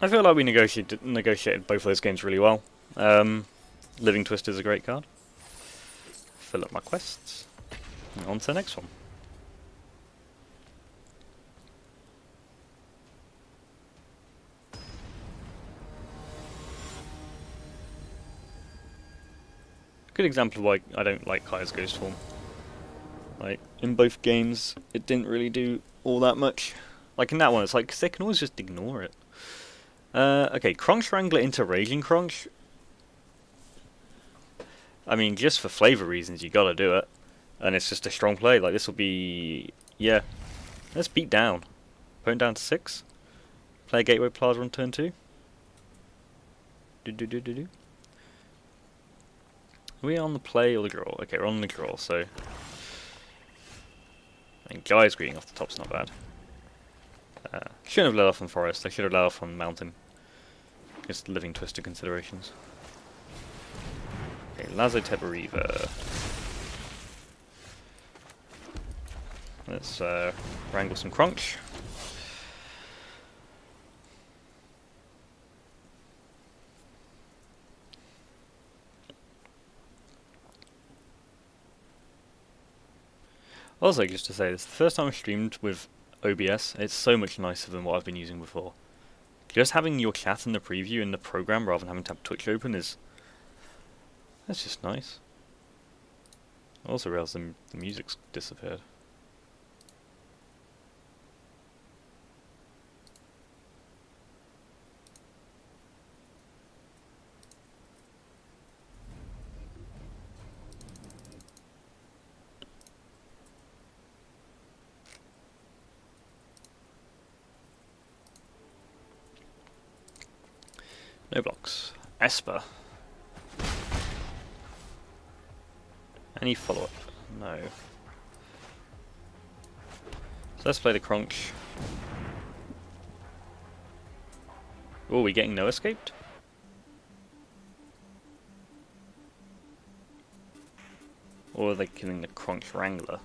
I feel like we negotiated both of those games really well. Living Twist is a great card. Fill up my quests. And on to the next one. Good example of why I don't like Kaya's Ghost form. Like, in both games, it didn't really do all that much. Like in that one, it's like, 'cause they can always just ignore it. Okay, Crunch Wrangler into Raging Crunch. I mean, just for flavour reasons, you gotta do it. And it's just a strong play. Like, this will be... yeah. Let's beat down. Opponent down to 6. Play a Gateway Plaza on turn 2. Are we on the play or the draw? Okay, we're on the draw, so... and Gaia's Greeting off the top's not bad. Shouldn't have let off on Forest, I should have let off on Mountain. Just Living Twister considerations. Okay, Lazotep Reaver. Let's wrangle some Crunch. Also, just to say, this is the first time I've streamed with OBS. It's so much nicer than what I've been using before. Just having your chat in the preview in the program rather than having to have Twitch open is... that's just nice. I also realised the music's disappeared. No blocks. Esper. Any follow-up? No. So let's play the Crunch. Oh, are we getting no escaped? Or are they killing the Crunch Wrangler?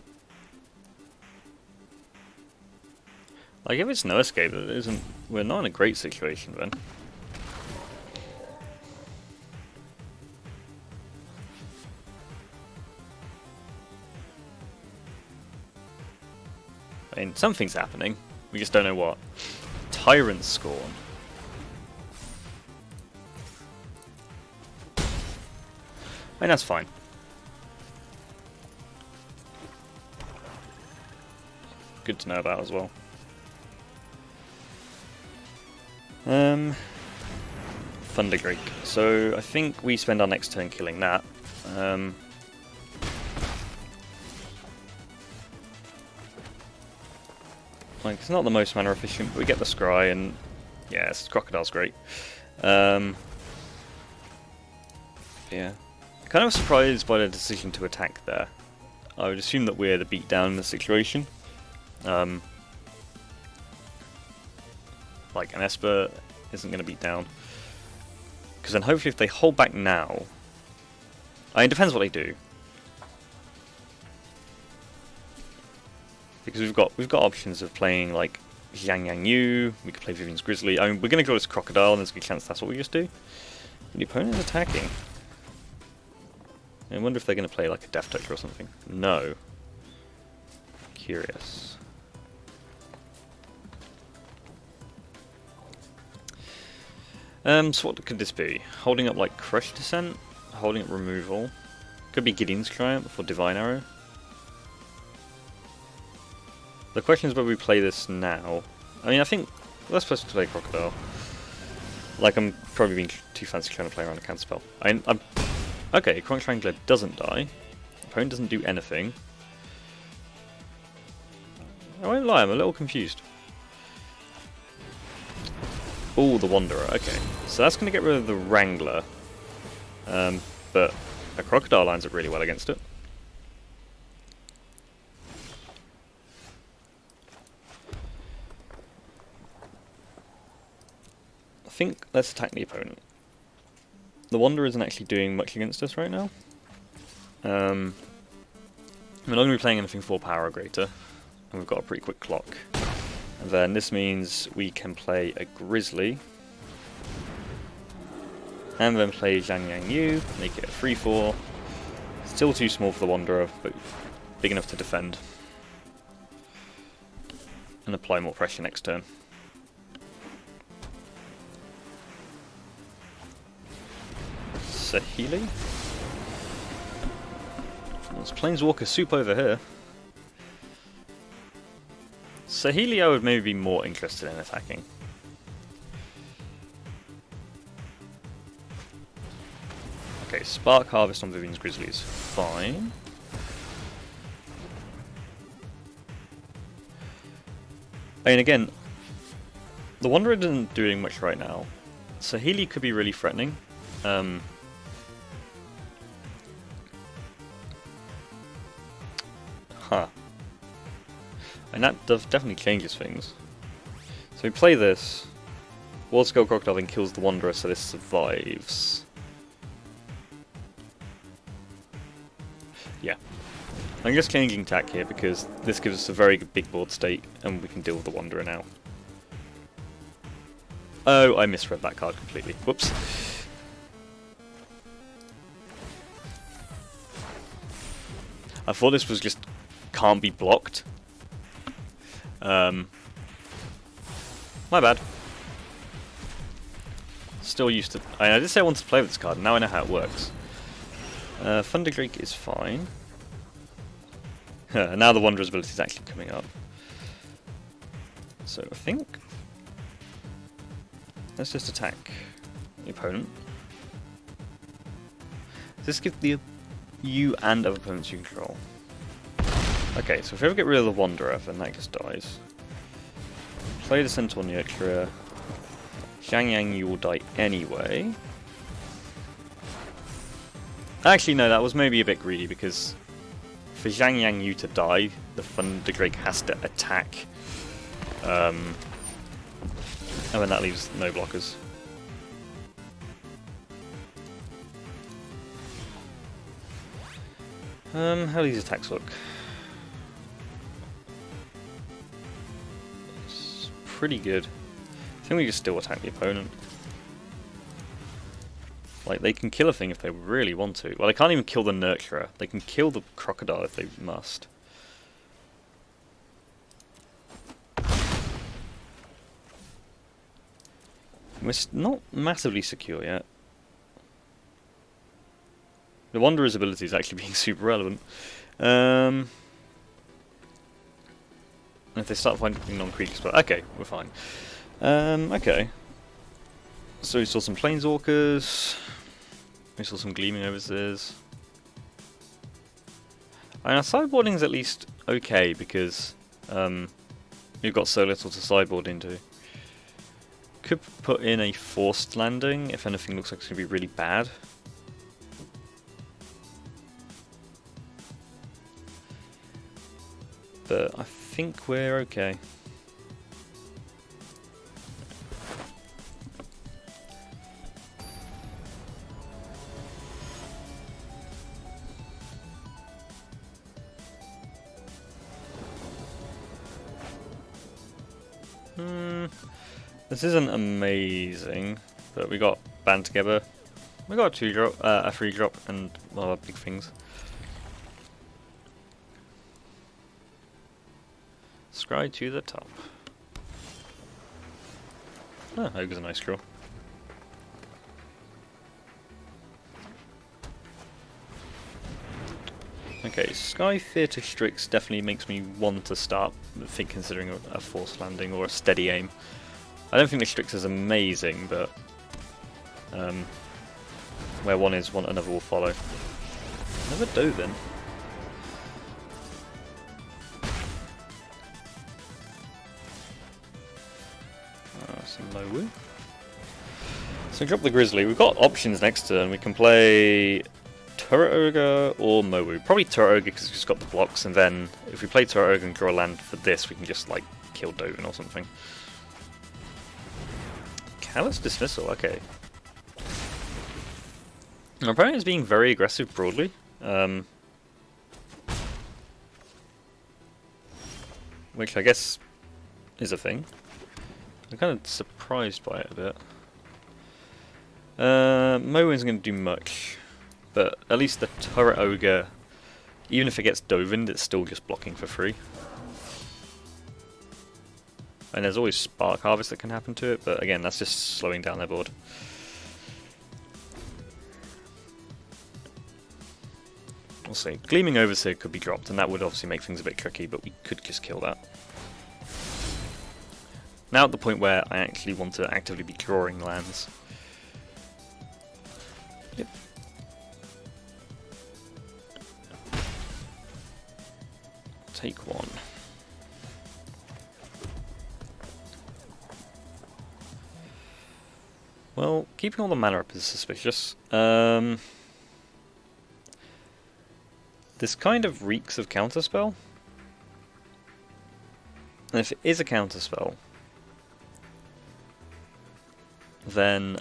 Like, if it's no escape, it isn't. We're not in a great situation then. I mean, something's happening. We just don't know what. Tyrant Scorn. I mean, that's fine. Good to know about as well. Thunderdrake. So I think we spend our next turn killing that. Like, it's not the most mana efficient, but we get the Scry, and yeah, Crocodile's great. Yeah. Kind of surprised by the decision to attack there. I would assume that we're the beatdown in the situation. Like, an Esper isn't going to beat down. Because then hopefully if they hold back now... I mean, it depends what they do. Because we've got options of playing, like, Xiang Yang Yu, we could play Vivian's Grizzly. I mean, we're going to go this Crocodile, and there's a good chance that's what we just do. The opponent is attacking. I wonder if they're going to play, like, a Death Touch or something. No. Curious. So what could this be? Holding up, like, Crush Descent? Holding up Removal? Could be Gideon's Triumph or Divine Arrow. The question is whether we play this now. I mean, I think let's play Crocodile. Like, I'm probably being too fancy trying to play around a counterspell. I'm okay. Crunch Wrangler doesn't die. Opponent doesn't do anything. I won't lie, I'm a little confused. Oh, the Wanderer. Okay, so that's going to get rid of the Wrangler. But a Crocodile lines up really well against it. I think let's attack the opponent. The Wanderer isn't actually doing much against us right now. We're not going to be playing anything 4 power or greater, and we've got a pretty quick clock. And then this means we can play a Grizzly, and then play Xiang Yang Yu, make it a 3/4. Still too small for the Wanderer, but big enough to defend. And apply more pressure next turn. Saheeli? There's Planeswalker soup over here. Saheeli I would maybe be more interested in attacking. Okay, Spark Harvest on Vivian's Grizzly is fine. I mean, again, the Wanderer isn't doing much right now. Saheeli could be really threatening. And that definitely changes things. So we play this. World Scale Crocodile then kills the Wanderer, so this survives. Yeah. I'm just changing tack here because this gives us a very good big board state and we can deal with the Wanderer now. Oh, I misread that card completely. Whoops. I thought this was just can't be blocked. My bad. Still used to... I did say I wanted to play with this card, now I know how it works. Thunderdrake is fine. Now the Wanderer's ability is actually coming up. So I think... let's just attack the opponent. Does this give the you and other opponents you control? Okay, so if we ever get rid of the Wanderer, then that just dies. Play the Centaur Nurturer. Zhang Yang, you will die anyway. Actually, no, that was maybe a bit greedy, because for Zhang Yang Yu to die, the Thunder Drake has to attack. And then that leaves no blockers. How do these attacks look? It's pretty good. I think we just still attack the opponent. Like, they can kill a thing if they really want to. Well, they can't even kill the Nurturer. They can kill the Crocodile if they must. We're not massively secure yet. The Wanderer's ability is actually being super relevant. If they start finding non-creatures, but okay, we're fine. Okay. So we saw some Planeswalkers. We saw some Gleaming Overseers. And our sideboarding is at least okay, because we've got so little to sideboard into. Could put in a forced landing if anything looks like it's going to be really bad. But I think we're okay. This isn't amazing, but we got Band Together. We got a 2-drop, a 3-drop, and other big things. Scry to the top. Ah, Ogre's a nice draw. Okay, Sky Theatre Strix definitely makes me want to start considering a forced landing or a steady aim. I don't think the Strix is amazing, but where one is, another will follow. Another Dovin. Some Mowu. So we drop the Grizzly. We've got options next turn. We can play Turret Ogre or Mowu. Probably Turret Ogre because it's just got the blocks, and then if we play Turret Ogre and draw a land for this, we can just like kill Dovin or something. Callous Dismissal, okay. Our opponent is being very aggressive broadly. Which I guess is a thing. I'm kind of surprised by it a bit. Mowu isn't going to do much, but at least the Turret Ogre, even if it gets Dovin, it's still just blocking for free. And there's always Spark Harvest that can happen to it, but again, that's just slowing down their board. We'll see. Gleaming Overseer could be dropped, and that would obviously make things a bit tricky, but we could just kill that. Now at the point where I actually want to actively be drawing lands. Yep. Take one. Well, keeping all the mana up is suspicious. This kind of reeks of counterspell. And if it is a counterspell, then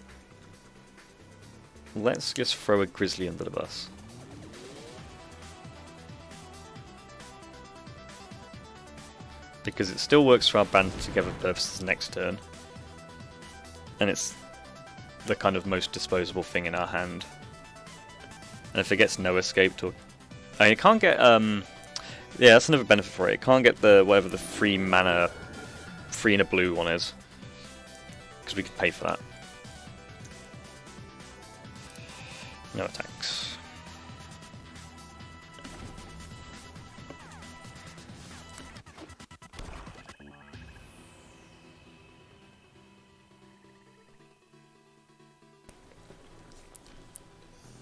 let's just throw a Grizzly under the bus. Because it still works for our Band Together purposes next turn. And it's the kind of most disposable thing in our hand. And if it gets no escape to... I mean, it can't get... yeah, that's another benefit for it. It can't get the whatever the 3 mana, 3 and a blue one is. Because we can pay for that. No attacks.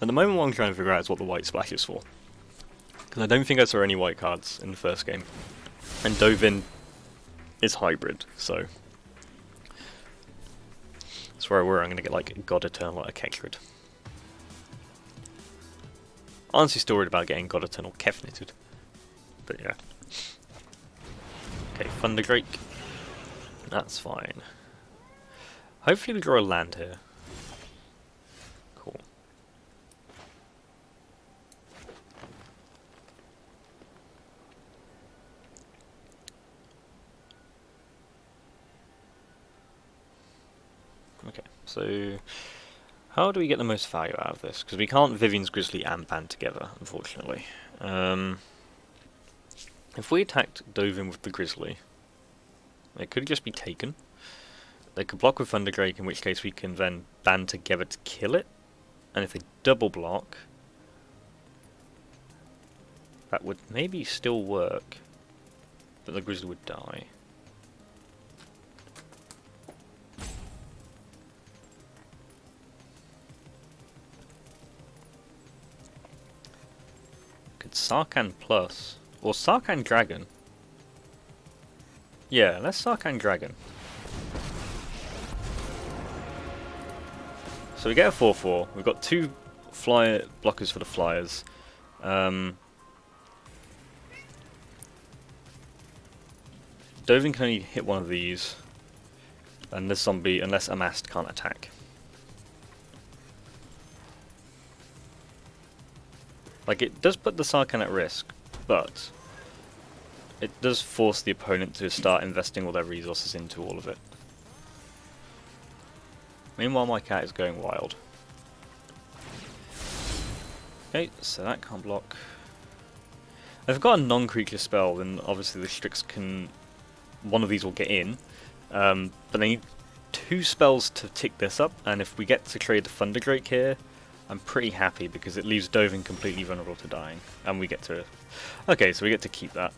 At the moment what I'm trying to figure out is what the white splash is for. Because I don't think I saw any white cards in the first game. And Dovin is hybrid, so... Swear I were, I'm gonna get like God Eternal at a Kekrid. Honestly still worried about getting God Eternal Kefnitted. But yeah. Okay, Thunder Drake. That's fine. Hopefully we draw a land here. Cool. Okay, so how do we get the most value out of this? Because we can't Vivian's Grizzly and Band together, unfortunately. If we attacked Dovin with the Grizzly, it could just be taken. They could block with Thunder Drake, in which case we can then band together to kill it. And if they double block, that would maybe still work, but the Grizzly would die. Could Sarkhan Plus, or Sarkhan Dragon. Yeah, let's Sarkhan Dragon. So we get a 4/4. We've got 2 flyer blockers for the flyers. Dovin can only hit one of these, and this zombie, unless Amast, can't attack. Like, it does put the Sarkhan at risk, but it does force the opponent to start investing all their resources into all of it. Meanwhile, my cat is going wild. Okay, so that can't block. If I've got a non-creature spell, then obviously the Strix can... one of these will get in. But they need 2 spells to tick this up, and if we get to trade the Thunder Drake here, I'm pretty happy because it leaves Dovin completely vulnerable to dying. And we get to... okay, so we get to keep that.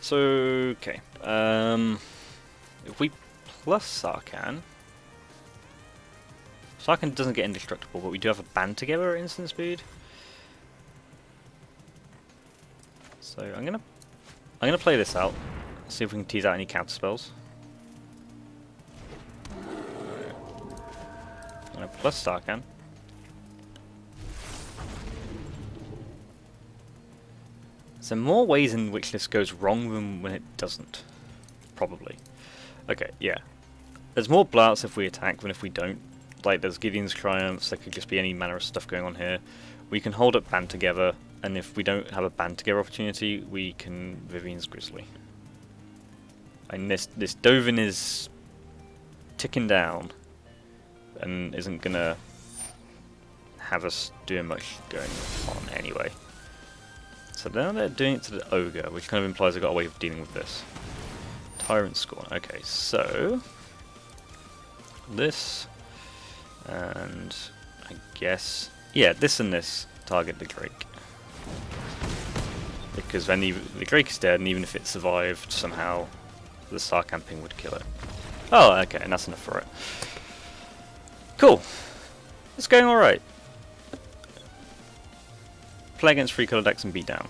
So, okay. If we plus Sarkhan... Sarkhan doesn't get indestructible, but we do have a band together at instant speed. So I'm gonna play this out. See if we can tease out any counter spells. I'm gonna plus Sarkhan. There are more ways in which this goes wrong than when it doesn't. Probably. Okay, yeah. There's more blowouts if we attack than if we don't. Like, there's Gideon's Triumphs, there could just be any manner of stuff going on here. We can hold up Band Together, and if we don't have a Band Together opportunity, we can Vivian's Grizzly. And this Dovin is ticking down, and isn't gonna have us doing much going on anyway. So now they're doing it to the Ogre, which kind of implies they've got a way of dealing with this. Tyrant Scorn. Okay, so... this... and... I guess... yeah, this and this target the Drake. Because then the Drake is dead, and even if it survived somehow, the Sarkhan ping would kill it. Oh, okay, and that's enough for it. Cool. It's going alright. Play against 3 colour decks and beat down.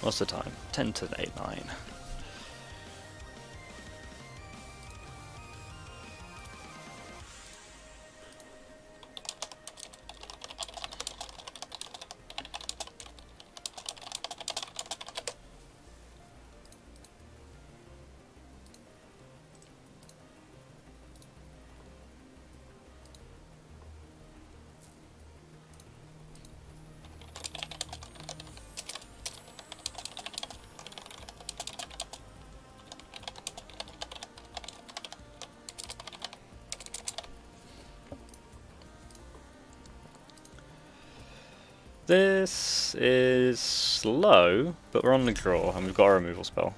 What's the time? 10 to 8, 9. This is slow, but we're on the draw, and we've got a removal spell.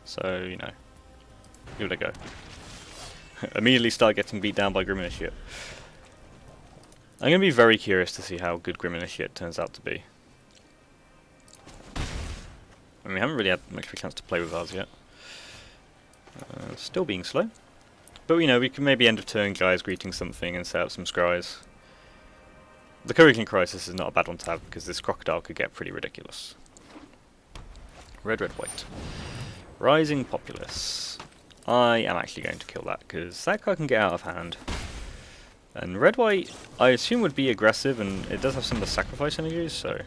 So, you know, give it a go. Immediately start getting beat down by Grim Initiate. I'm going to be very curious to see how good Grim Initiate turns out to be. I mean, we haven't really had much of a chance to play with ours yet. Still being slow. But, you know, we can maybe end of turn guys greeting something and set up some scries. The Courier Crisis is not a bad one to have because this Crocodile could get pretty ridiculous. Red, red, white. Rising Populace. I am actually going to kill that because that card can get out of hand. And red, white, I assume would be aggressive, and it does have some of the sacrifice energies, so...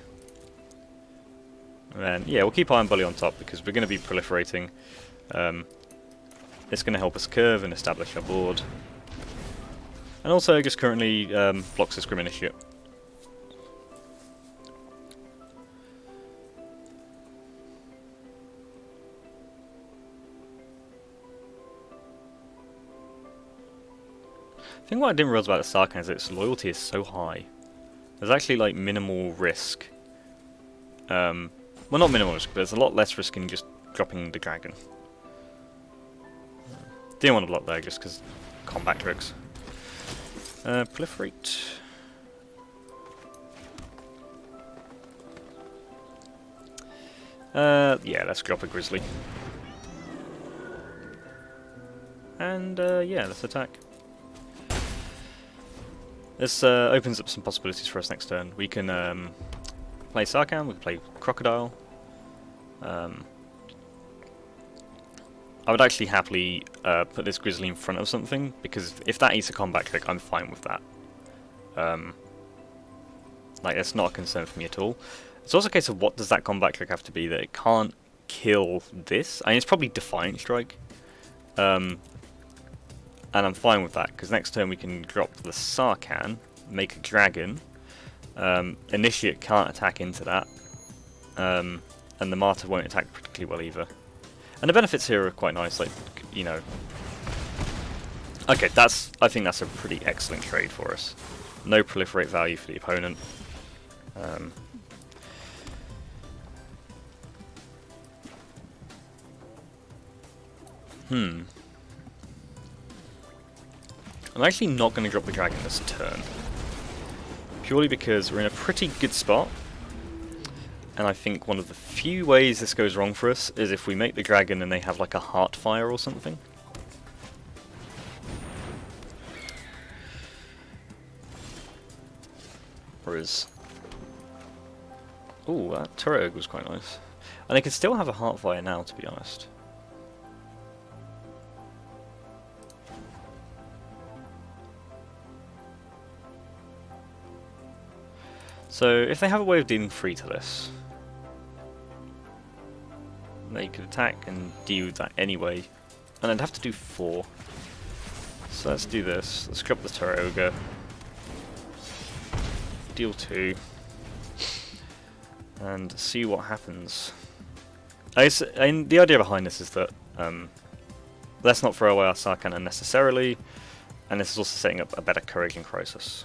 And then, yeah, we'll keep Iron Bully on top because we're going to be proliferating. It's going to help us curve and establish our board. And also just currently blocks this Grim Initiate. I think what I didn't realize about the Sarkhan is that its loyalty is so high. There's actually like minimal risk. Well, not minimal risk, but there's a lot less risk in just dropping the dragon. Didn't want to block there just because combat tricks. Proliferate. Yeah, let's drop a Grizzly. And yeah, let's attack. This opens up some possibilities for us next turn. We can play Sarkhan, we can play Crocodile. I would actually happily put this Grizzly in front of something, because if that eats a combat trick, I'm fine with that. Like, that's not a concern for me at all. It's also a case of what does that combat trick have to be that it can't kill this? I mean, it's probably Defiant Strike. And I'm fine with that, because next turn we can drop the Sarkhan, make a dragon, Initiate can't attack into that, and the Martyr won't attack particularly well either. And the benefits here are quite nice, like, you know... Okay, I think that's a pretty excellent trade for us. No proliferate value for the opponent. I'm actually not going to drop the dragon this turn. Purely because we're in a pretty good spot. And I think one of the few ways this goes wrong for us is if we make the dragon and they have like a Heartfire or something. Whereas... Ooh, that Turret Ogre was quite nice. And they could still have a Heartfire now, to be honest. So, if they have a way of dealing free to this, they could attack and deal with that anyway, and they'd have to do 4. So let's do this. Let's drop the Turret Ogre, deal 2, and see what happens. And the idea behind this is that let's not throw away our Sarkhan unnecessarily, and this is also setting up a better Courage in Crisis.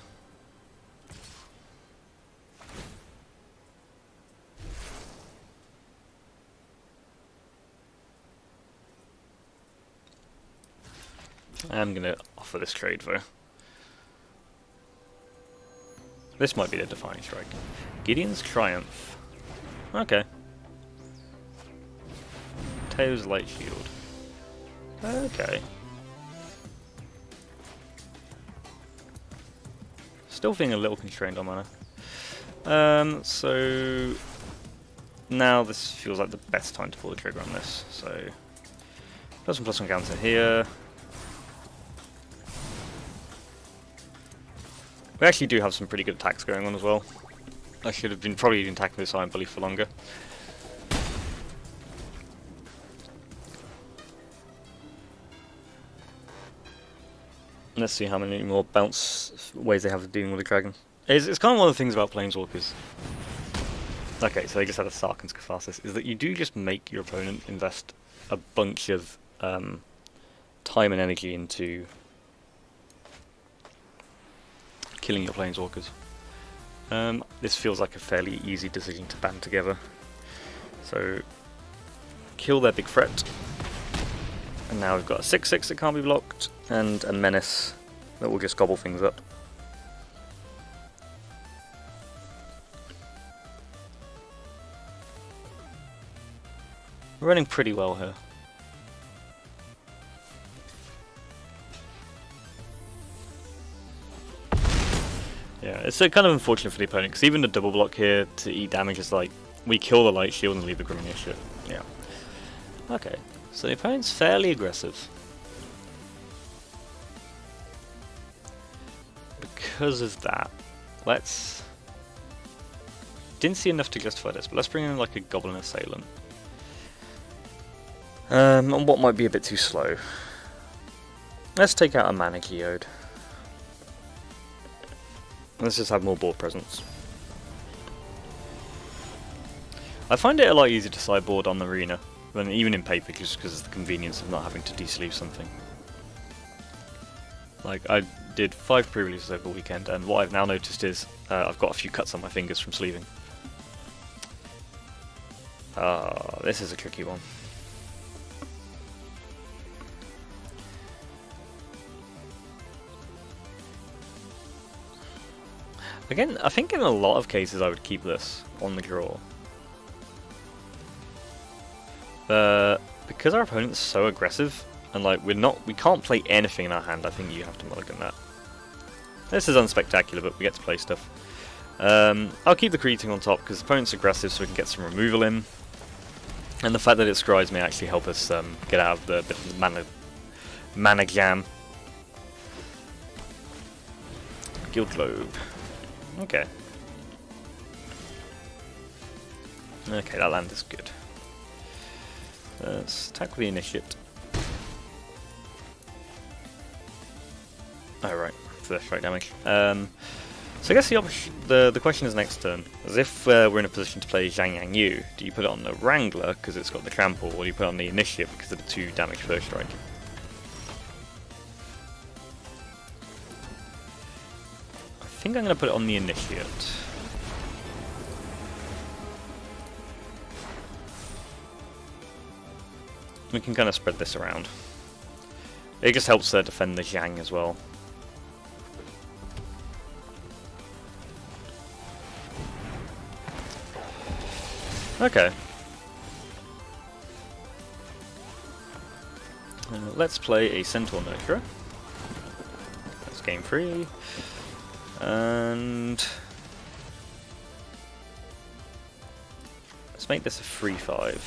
I'm going to offer this trade though. This might be the Defiant Strike. Gideon's Triumph. Okay. Teo's Light Shield. Okay. Still feeling a little constrained on mana. So now this feels like the best time to pull the trigger on this. So +1/+1 counter here. We actually do have some pretty good attacks going on as well. I should have probably been attacking this Iron Bully for longer. Let's see how many more bounce ways they have of dealing with the dragon. It's kind of one of the things about Planeswalkers. Okay, so they just had a Sarkhan's Catharsis, is that you do just make your opponent invest a bunch of time and energy into killing your Planeswalkers. This feels like a fairly easy decision to band together. So, kill their big threat. And now we've got a 6/6 that can't be blocked, and a Menace that will just gobble things up. We're running pretty well here. Yeah, it's kind of unfortunate for the opponent, because even the double block here to eat damage is like, we kill the light shield and leave the Grimnir shit. Yeah. Okay, so the opponent's fairly aggressive. Because of that, let's... Didn't see enough to justify this, but let's bring in like a Goblin Assailant. And what might be a bit too slow. Let's take out a Mana Geode. Let's just have more board presence. I find it a lot easier to sideboard on the arena than even in paper, just because of the convenience of not having to de-sleeve something. Like, I did 5 pre-releases over the weekend, and what I've now noticed is I've got a few cuts on my fingers from sleeving. This is a tricky one. Again, I think in a lot of cases I would keep this on the draw. Because our opponent's so aggressive, and like we can't play anything in our hand, I think you have to mulligan that. This is unspectacular, but we get to play stuff. I'll keep the Creating on top because the opponent's aggressive, so we can get some removal in. And the fact that it scries may actually help us get out of the bit of the mana jam. Guild Globe. Okay. Okay, that land is good. Let's attack with the Initiate. Oh right, for the strike damage. So I guess the question is next turn, as if we're in a position to play Zhang Yang Yu, do you put it on the Wrangler because it's got the trample, or do you put it on the Initiate because of the 2 damage first strike? I think I'm going to put it on the Initiate. We can kind of spread this around. It just helps defend the Zhang as well. Okay. Let's play a Centaur Nurturer. That's game 3. And let's make this a 3/5.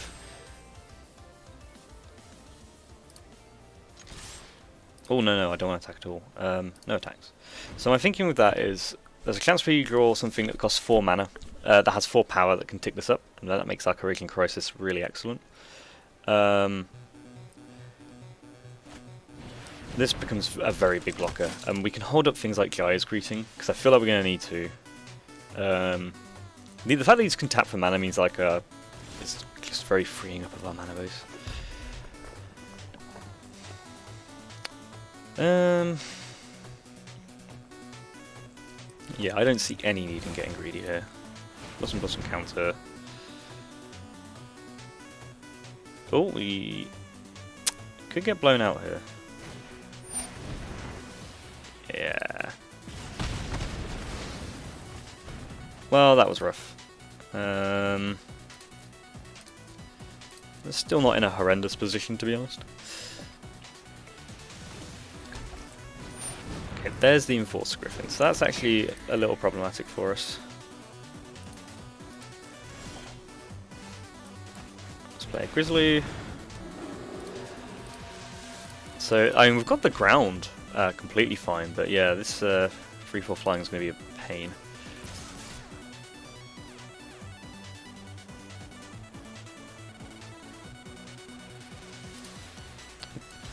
Oh no, I don't want to attack at all. No attacks. So my thinking with that is, there's a chance for you to draw something that costs 4 mana, that has 4 power that can tick this up, and that makes our Corrosion Crisis really excellent. This becomes a very big blocker, and we can hold up things like Gaea's Greeting, because I feel like we're going to need to. The fact that these can tap for mana means like it's just very freeing up of our mana base. Yeah, I don't see any need in getting greedy here. Blossom counter. Oh, we could get blown out here. Yeah. Well, that was rough. We're still not in a horrendous position, to be honest. Okay, there's the Enforced Griffin, so that's actually a little problematic for us. Let's play a Grizzly. So, I mean, we've got the ground completely fine, but yeah, this 3/4 flying is going to be a pain.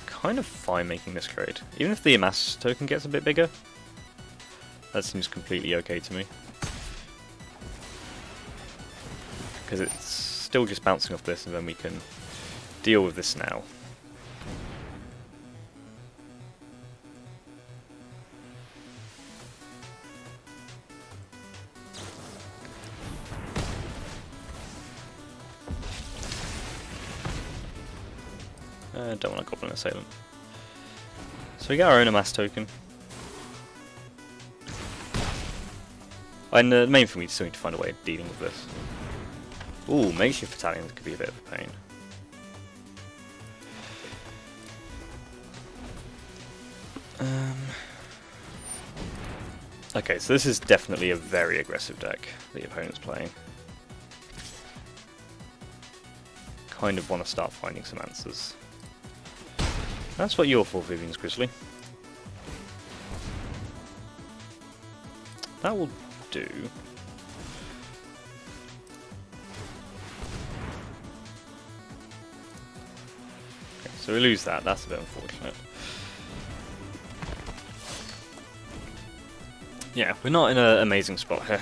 Kind of fine making this trade. Even if the Amass token gets a bit bigger, that seems completely okay to me. Because it's still just bouncing off this, and then we can deal with this now. Don't want a Goblin Assailant. So we get our own Amass token. And the main thing we still need to find a way of dealing with this. Ooh, Makeshift Battalions could be a bit of a pain. Okay, so this is definitely a very aggressive deck the opponent's playing. Kind of want to start finding some answers. That's what you're for, Vivian's Grizzly. That will do. Okay, so we lose that. That's a bit unfortunate. Yeah, we're not in an amazing spot here.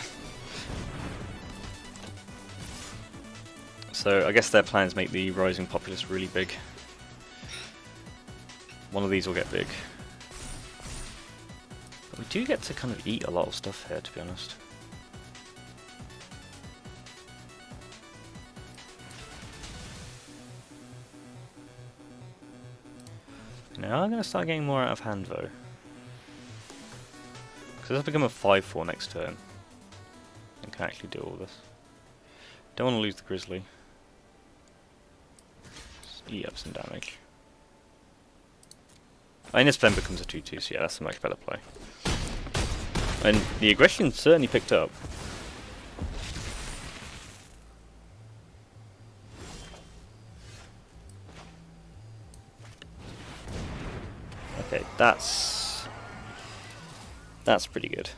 So I guess their plans make the Rising Populace really big. One of these will get big. But we do get to kind of eat a lot of stuff here, to be honest. Now I'm going to start getting more out of hand though. Because it's become a 5-4 next turn. I can actually do all this. Don't want to lose the Grizzly. Just eat up some damage. I mean, this then becomes a 2-2, so yeah, that's a much better play. And the aggression certainly picked up. Okay, that's pretty good.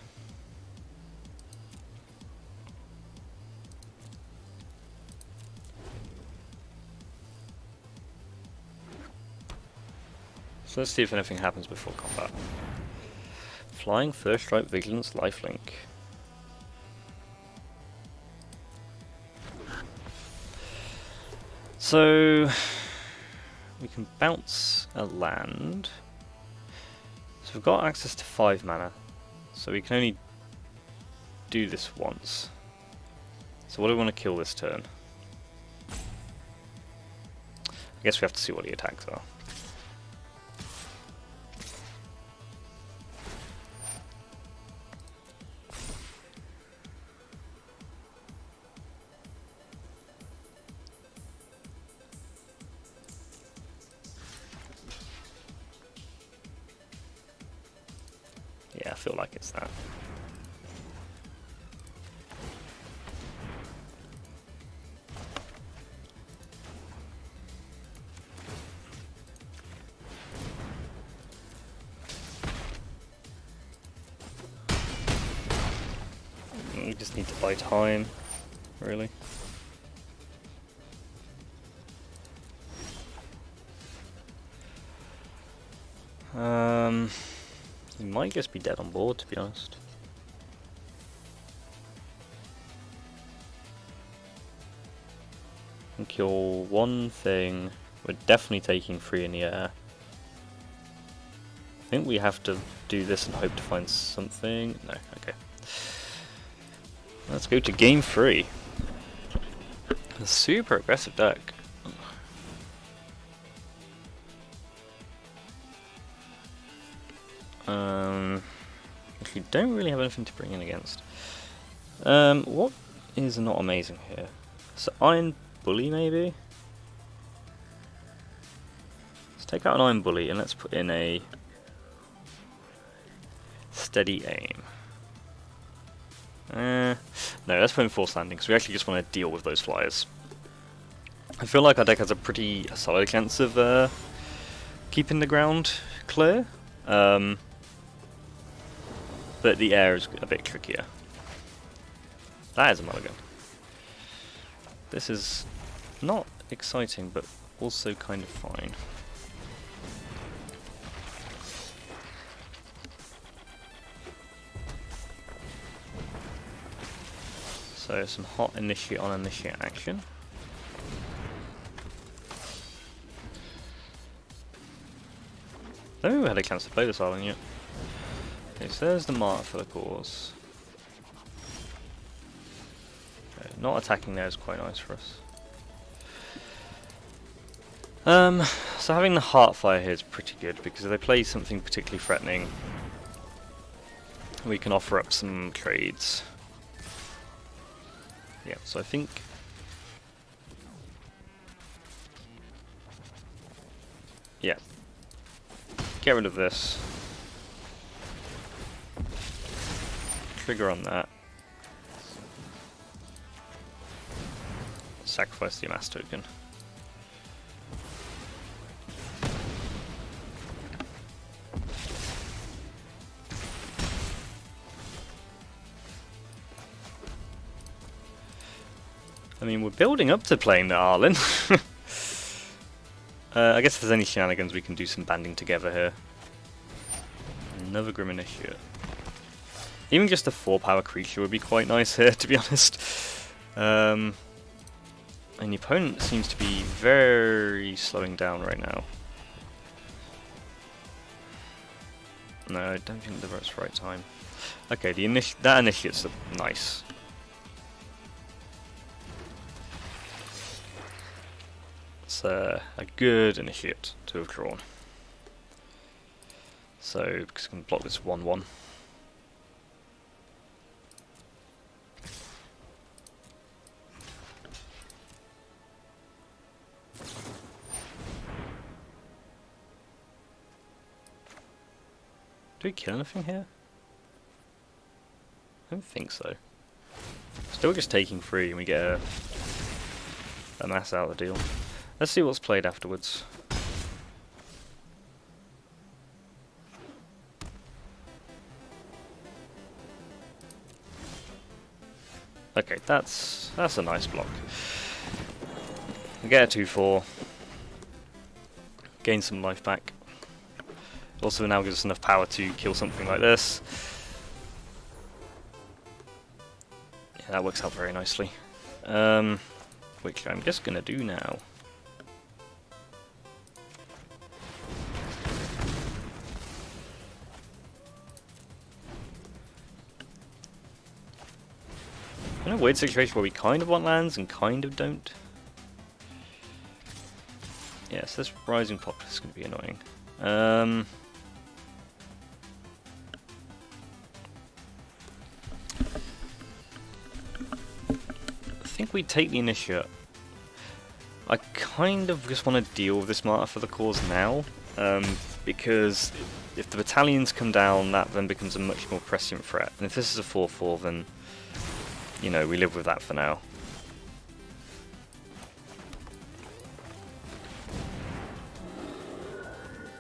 So let's see if anything happens before combat. Flying, First Strike, Vigilance, Lifelink. So we can bounce a land. So we've got access to 5 mana. So we can only do this once. So what do we want to kill this turn? I guess we have to see what the attacks are. Yeah, I feel like it's that. We just need to buy time, really. He might just be dead on board, to be honest. And kill one thing. We're definitely taking 3 in the air. I think we have to do this and hope to find something. No, okay. Let's go to game 3. A super aggressive deck. Actually, don't really have anything to bring in against. What is not amazing here? So Iron Bully, maybe? Let's take out an Iron Bully and let's put in a Steady Aim. No, let's put in Force Landing, because we actually just want to deal with those flyers. I feel like our deck has a pretty solid chance of keeping the ground clear. But the air is a bit trickier. That is a mulligan. This is not exciting, but also kind of fine. So some hot initiate on initiate action. I don't think we had a chance to play this island yet. Okay, so there's the Martyr for the cause. Okay, not attacking there is quite nice for us. So having the Heartfire here is pretty good, because if they play something particularly threatening, we can offer up some trades. Yeah, so I think... yeah. Get rid of this. trigger on that. Sacrifice the amass token. I mean, we're building up to playing the Arlen. I guess if there's any shenanigans, we can do some banding together here. Another Grim Initiate. Even just a 4-power creature would be quite nice here, to be honest. And the opponent seems to be very slowing down right now. No, I don't think that's the right time. Okay, that initiate's nice. It's a good initiate to have drawn. So, because I can block this 1/1. Do we kill anything here? I don't think so. Still just taking 3 and we get a mass out of the deal. Let's see what's played afterwards. Okay, that's a nice block. We get a 2/4. Gain some life back. Also now gives us enough power to kill something like this. Yeah, that works out very nicely. Which I'm just gonna do now. In a weird situation where we kind of want lands and kind of don't. Yeah, so this Rising Populace is going to be annoying. I think we take the Initiate. I kind of just want to deal with this Martyr for the Cause now, because if the battalions come down, that then becomes a much more prescient threat. And if this is a 4/4, then you know, we live with that for now.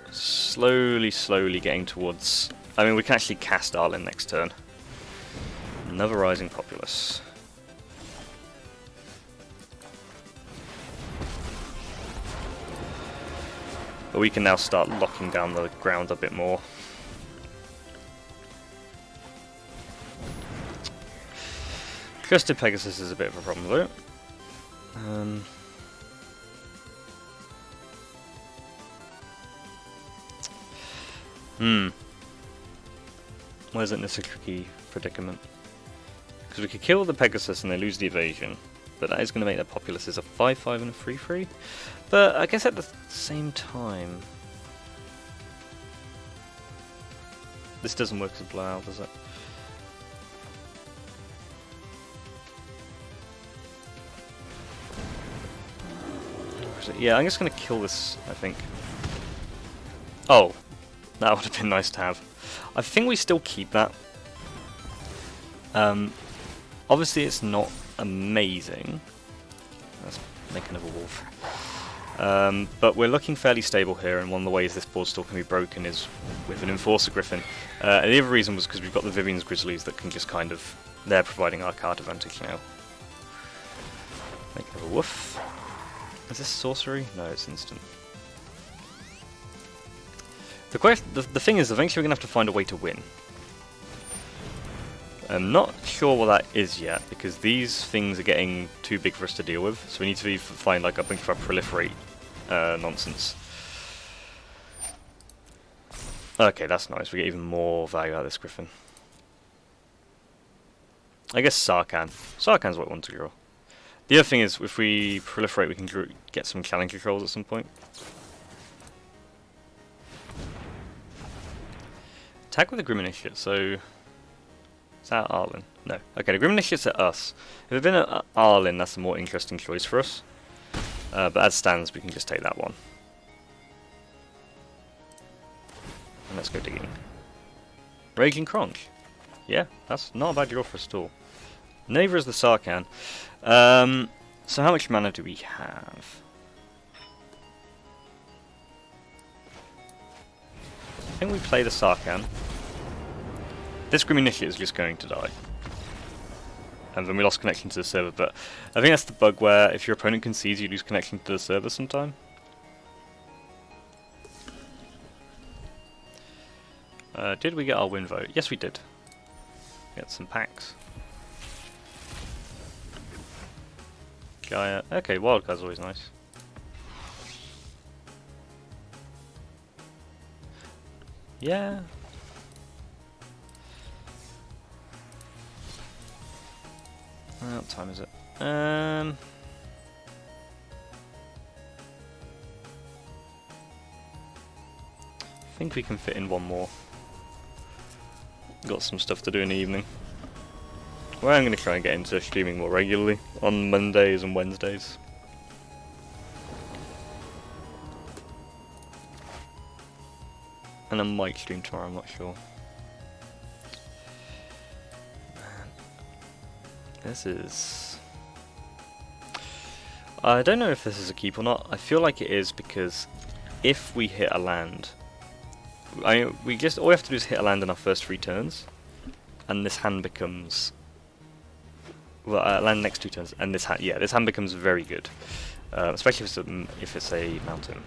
Slowly getting towards... I mean, we can actually cast Arlen next turn. Another Rising Populace. But we can now start locking down the ground a bit more. Trusted Pegasus is a bit of a problem though. Why isn't this a tricky predicament? Because we could kill the Pegasus and they lose the evasion, but that is going to make their Populaces a 5/5 and a 3/3. But I guess at the same time, this doesn't work as a blowout, does it? Yeah, I'm just going to kill this, I think. Oh, that would have been nice to have. I think we still keep that. Obviously it's not amazing. Let's make another wolf. But we're looking fairly stable here, and one of the ways this board still can be broken is with an Enforcer Griffin. And the other reason was because we've got the Vivian's Grizzlies that can just kind of... they're providing our card advantage now. Make another wolf. Is this sorcery? No, it's instant. The thing is, eventually we're going to have to find a way to win. I'm not sure what that is yet, because these things are getting too big for us to deal with, so we need to find like a bunch of our proliferate nonsense. Okay, that's nice. We get even more value out of this Griffin. I guess Sarkhan. Sarkhan's what I want to draw. The other thing is, if we proliferate, we can get some challenge controls at some point. Attack with the Grim Initiate, so... is that Arlen? No. Okay, the Grim Initiate's at us. If it had been at Arlen, that's a more interesting choice for us. But as stands, we can just take that one. And let's go digging. Raging Kronk. Yeah, that's not a bad draw for a stall. Neither is the Sarkhan. So how much mana do we have? I think we play the Sarkhan. This Grim Initiate is just going to die. And then we lost connection to the server, but I think that's the bug where if your opponent concedes, you lose connection to the server sometime. Did we get our win vote? Yes, we did. Get some packs. Gaia. Okay, Wildcard's always nice. Yeah. What time is it? I think we can fit in one more. Got some stuff to do in the evening. Well, I'm going to try and get into streaming more regularly on Mondays and Wednesdays. And I might stream tomorrow, I'm not sure. Man. This is... I don't know if this is a keep or not. I feel like it is because if we hit a land... all we have to do is hit a land in our first 3 turns. And this hand becomes... well, land next 2 turns, and this hand becomes very good. Especially if it's a mountain.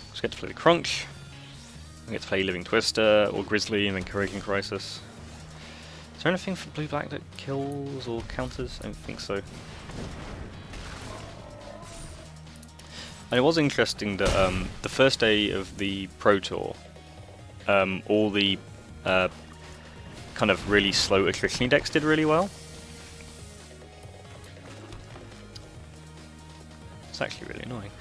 Let's get to play the Crunch. I get to play Living Twister, or Grizzly, and then Corrosion Crisis. Is there anything for blue-black that kills or counters? I don't think so. And it was interesting that the first day of the Pro Tour, all the kind of really slow attrition decks did really well. It's actually really annoying.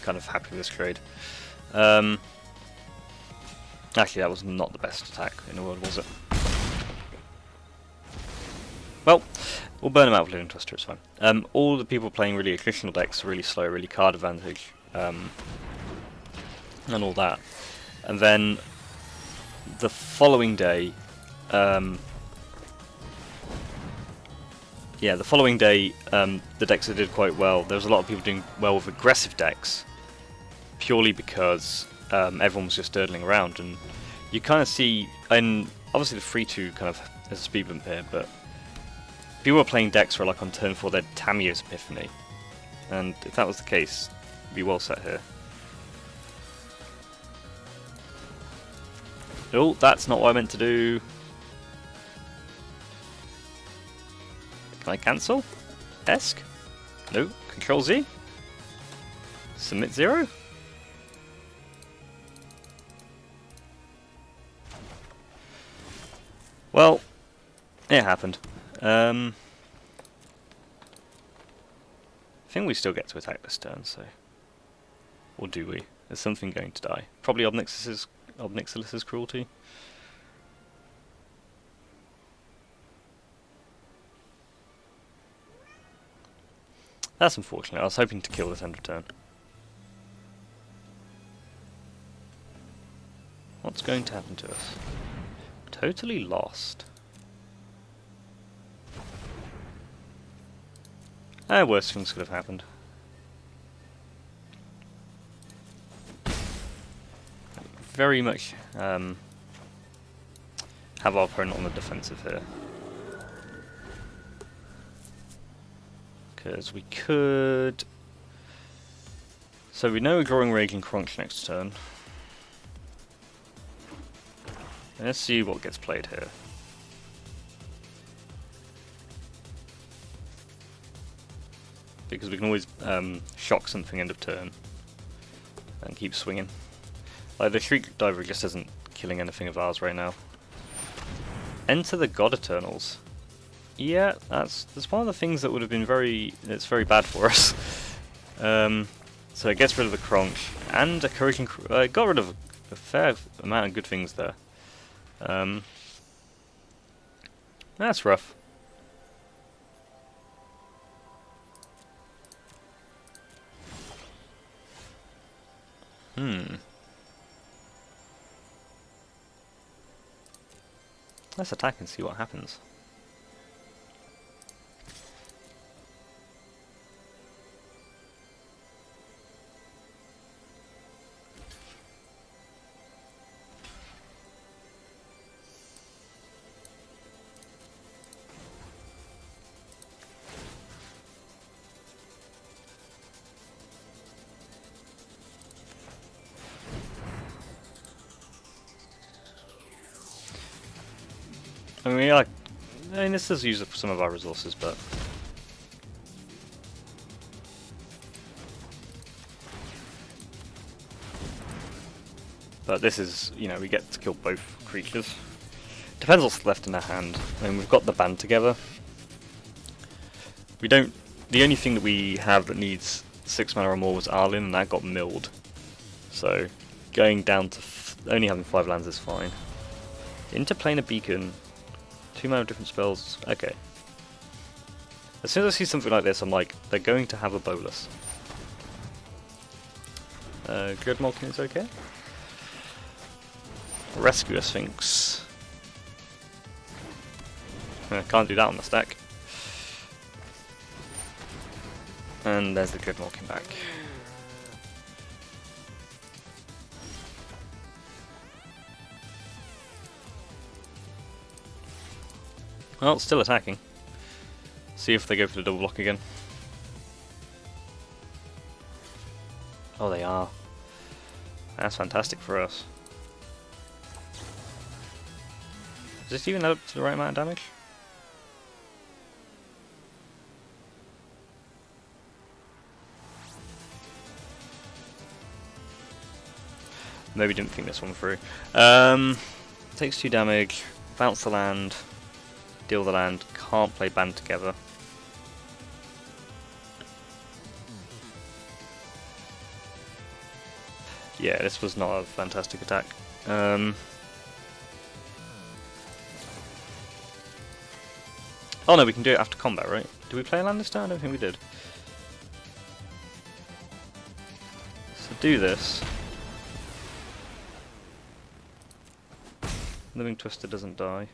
Kind of happy with this trade. Actually, that was not the best attack in the world, was it? Well, we'll burn them out with Living Twister, it's fine. All the people playing really attritional decks, really slow, really card advantage, and all that. And then the following day, the decks that did quite well, there was a lot of people doing well with aggressive decks, purely because everyone was just durdling around, and you kind of see, and obviously the 3-2 kind of has a speed bump here, but people were playing decks where like on turn 4 they'd Tamiyo's Epiphany, and if that was the case, you'd be well set here. Oh, that's not what I meant to do. Can I cancel? Esk? No. Control Z? Submit 0? Well, it happened. I think we still get to attack this turn, so... or do we? There's something going to die. Probably Ob Nixilis's Cruelty. That's unfortunate. I was hoping to kill this end of turn. What's going to happen to us? Totally lost. Worse things could have happened. Very much have our opponent on the defensive here. Because we could... so we know we're drawing Raging Crunch next turn. Let's see what gets played here. Because we can always shock something end of turn and keep swinging. Like the Shriek Diver just isn't killing anything of ours right now. Enter the God Eternals. Yeah, that's one of the things that would have been it's very bad for us. So it gets rid of the Crunch and a Corrosion. Got rid of a fair amount of good things there. That's rough. Let's attack and see what happens. I mean, this does use up some of our resources, but this is, you know, we get to kill both creatures. Depends what's left in our hand. I mean, we've got the band together. We don't. The only thing that we have that needs 6 mana or more was Arlinn, and that got milled. So going down to only having 5 lands is fine. Interplanar Beacon. 2 mana different spells. Okay. As soon as I see something like this, I'm like, they're going to have a bolus. Gridmalkin is okay. Rescue a Sphinx. Can't do that on the stack. And there's the Gridmalkin back. Well, still attacking. See if they go for the double block again. Oh, they are. That's fantastic for us. Does this even add up to the right amount of damage? Maybe didn't think this one through. Takes 2 damage, bounce the land, deal the land, can't play band together. Yeah, this was not a fantastic attack. Oh no, we can do it after combat, right? Did we play a land this turn? I don't think we did. So do this. Living Twister doesn't die.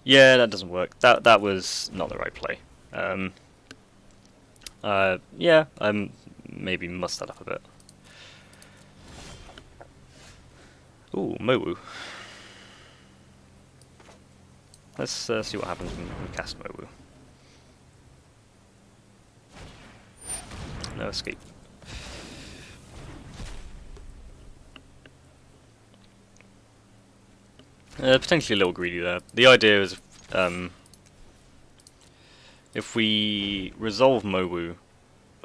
Yeah, that doesn't work. That was not the right play. Yeah, maybe must that up a bit. Ooh, Mowu. Let's see what happens when we cast Mowu. No escape. Potentially a little greedy there. The idea is, if we resolve Mowu,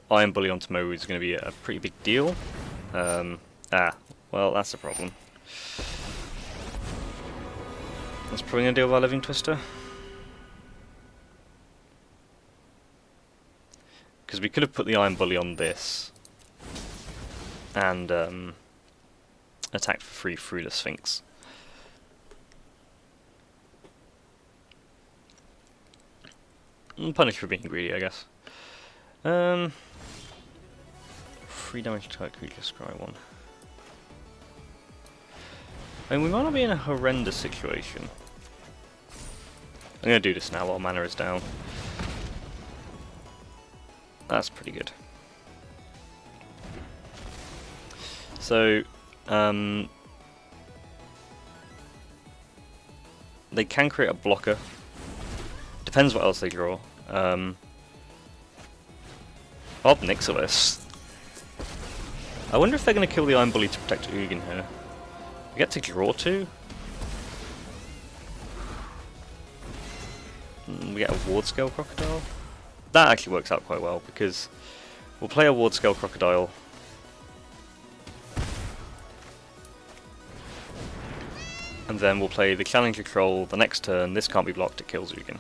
Iron Bully onto Mowu is going to be a pretty big deal. Well, that's the problem. That's probably going to deal with our Living Twister. Because we could have put the Iron Bully on this and attacked for free through the Sphinx. Punished for being greedy, I guess. 3 damage to creature, scry 1. I mean, we might not be in a horrendous situation. I'm going to do this now while mana is down. That's pretty good. So, they can create a blocker. Depends what else they draw. Ob Nixilis. I wonder if they're going to kill the Iron Bully to protect Ugin here. We get to draw 2. We get a Ward Scale Crocodile. That actually works out quite well because we'll play a Ward Scale Crocodile. And then we'll play the Challenger Troll the next turn. This can't be blocked, it kills Ugin.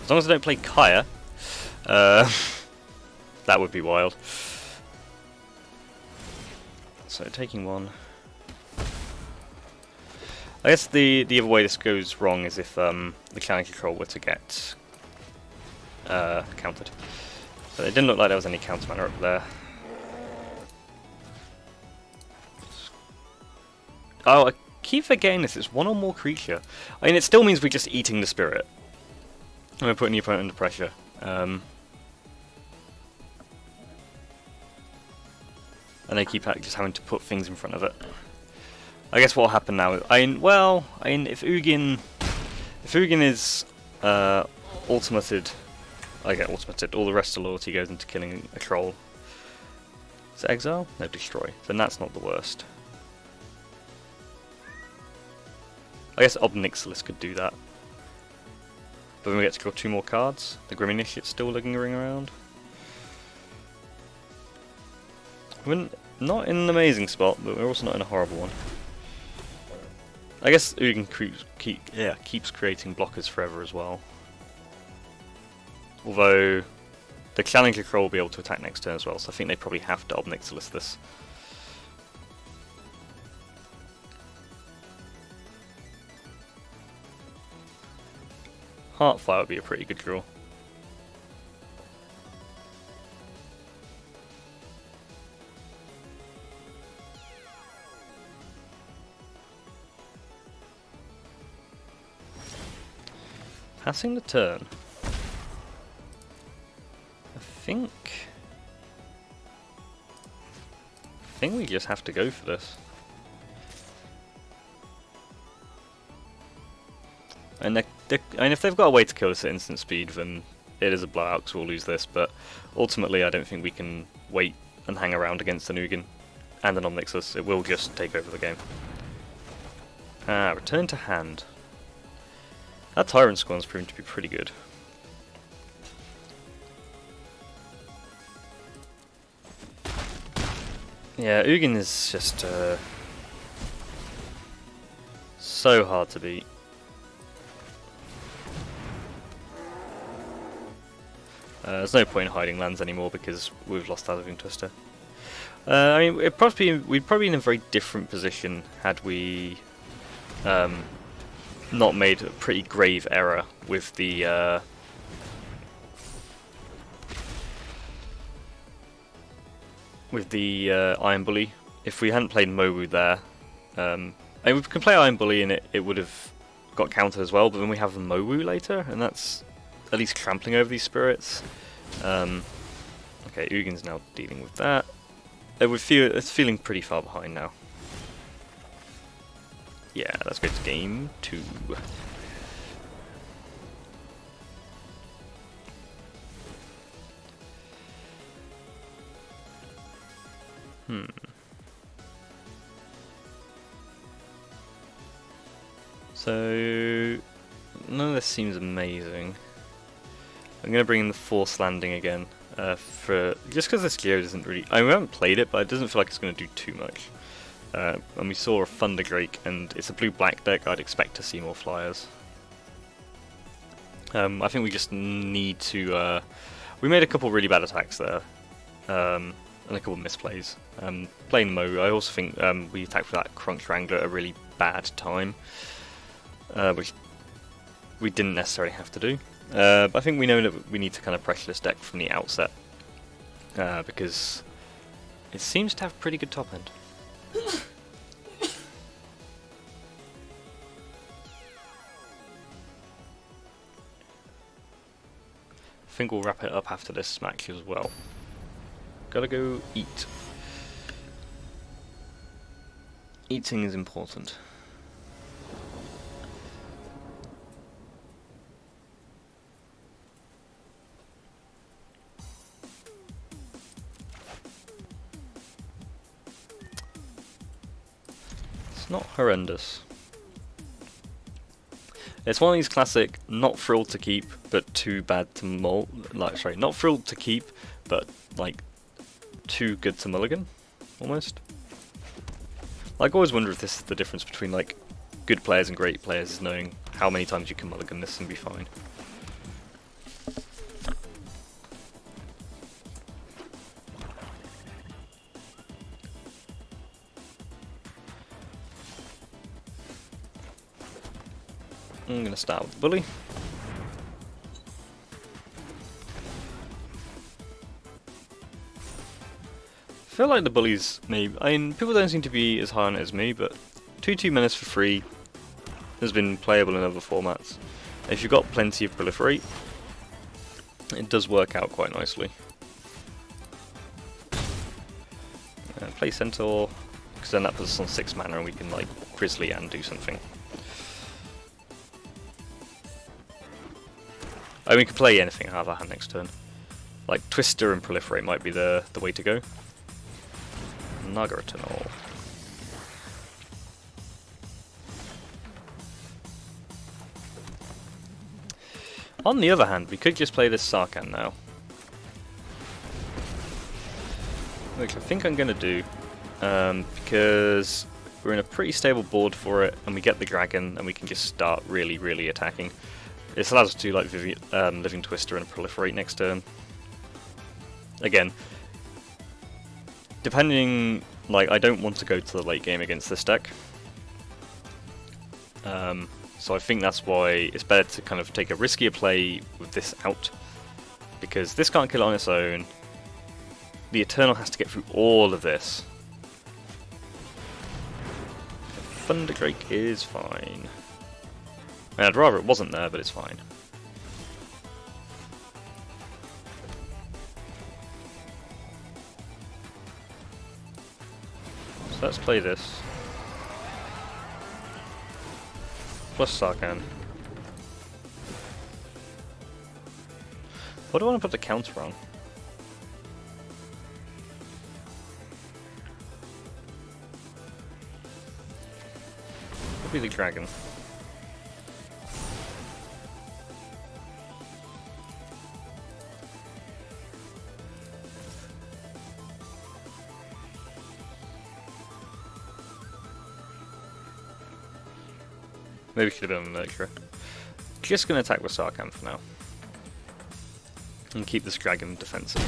As long as I don't play Kaya, that would be wild. So taking 1. I guess the other way this goes wrong is if the Challenger Troll were to get countered. But it didn't look like there was any counter mana up there. Oh, I keep forgetting this. It's one or more creature. I mean, it still means we're just eating the spirit. And we're putting the opponent under pressure. And they keep just having to put things in front of it. I guess what will happen now is, if Ugin is ultimated, I get ultimated. All the rest of loyalty goes into killing a troll. Is it exile? No, destroy. Then that's not the worst. I guess Ob Nixilis could do that. But then we get to draw 2 more cards. The Grim Initiate's still lingering around. We're not in an amazing spot, but we're also not in a horrible one. I guess Ugin keeps creating blockers forever as well. Although the Challenger Troll will be able to attack next turn as well, so I think they probably have to Ob Nixilis this. Heartfire would be a pretty good draw. Passing the turn. I think we just have to go for this. And if they've got a way to kill us at instant speed, then it is a blowout, because we'll lose this, but ultimately I don't think we can wait and hang around against an Ugin and an Ob Nixilis. It will just take over the game. Return to hand. That Tyrant Scorn's proven to be pretty good. Yeah, Ugin is just so hard to beat. There's no point in hiding lands anymore because we've lost Halloween Twister. I mean, we'd probably be in a very different position had we not made a pretty grave error with the Iron Bully. If we hadn't played Mowu there, I mean, we can play Iron Bully and it would have got countered as well, but then we have Mowu later, and that's at least trampling over these spirits. Okay, Ugin's now dealing with that. It's feeling pretty far behind now. Yeah, let's go to game 2. So none of this seems amazing. I'm going to bring in the Force Landing again, just because this Geode isn't really... I haven't played it, but it doesn't feel like it's going to do too much. And we saw a Thunder Drake, and it's a blue-black deck. I'd expect to see more flyers. I think we just need to... we made a couple really bad attacks there, and a couple misplays. Playing Mo, I also think we attacked for that Crunch Wrangler at a really bad time, which we didn't necessarily have to do. But I think we know that we need to kind of pressure this deck from the outset, because it seems to have pretty good top end. I think we'll wrap it up after this match as well. Gotta go eat. Eating is important. It's not horrendous. It's one of these classic, not thrilled to keep, but too bad to not thrilled to keep, but like too good to mulligan, almost. Like, I always wonder if this is the difference between like good players and great players, is knowing how many times you can mulligan this and be fine. I'm going to start with the Bully. feel like the bullies, maybe. I mean, people don't seem to be as high on it as me, but 2/2 menace for free has been playable in other formats. If you've got plenty of proliferate, it does work out quite nicely. Play Centaur, because then that puts us on 6 mana and we can like Grizzly and do something. I mean, we could play anything out of our hand next turn. Like Twister and Proliferate might be the way to go. Nagaratano. On the other hand, we could just play this Sarkhan now. Which I think I'm going to do, because we're in a pretty stable board for it, and we get the dragon, and we can just start really attacking. This allows us to do like Living Twister and Proliferate next turn. Again, depending, like, I don't want to go to the late game against this deck. So I think that's why it's better to kind of take a riskier play with this out, because this can't kill it on its own. The Eternal has to get through all of this. Thunderdrake is fine. I mean, I'd rather it wasn't there, but it's fine. So let's play this. Plus Sarkhan. What do I want to put the counter on? Be the dragon. Maybe should have been a nurturer. Just gonna attack with Sarkhan for now. And keep this dragon defensive.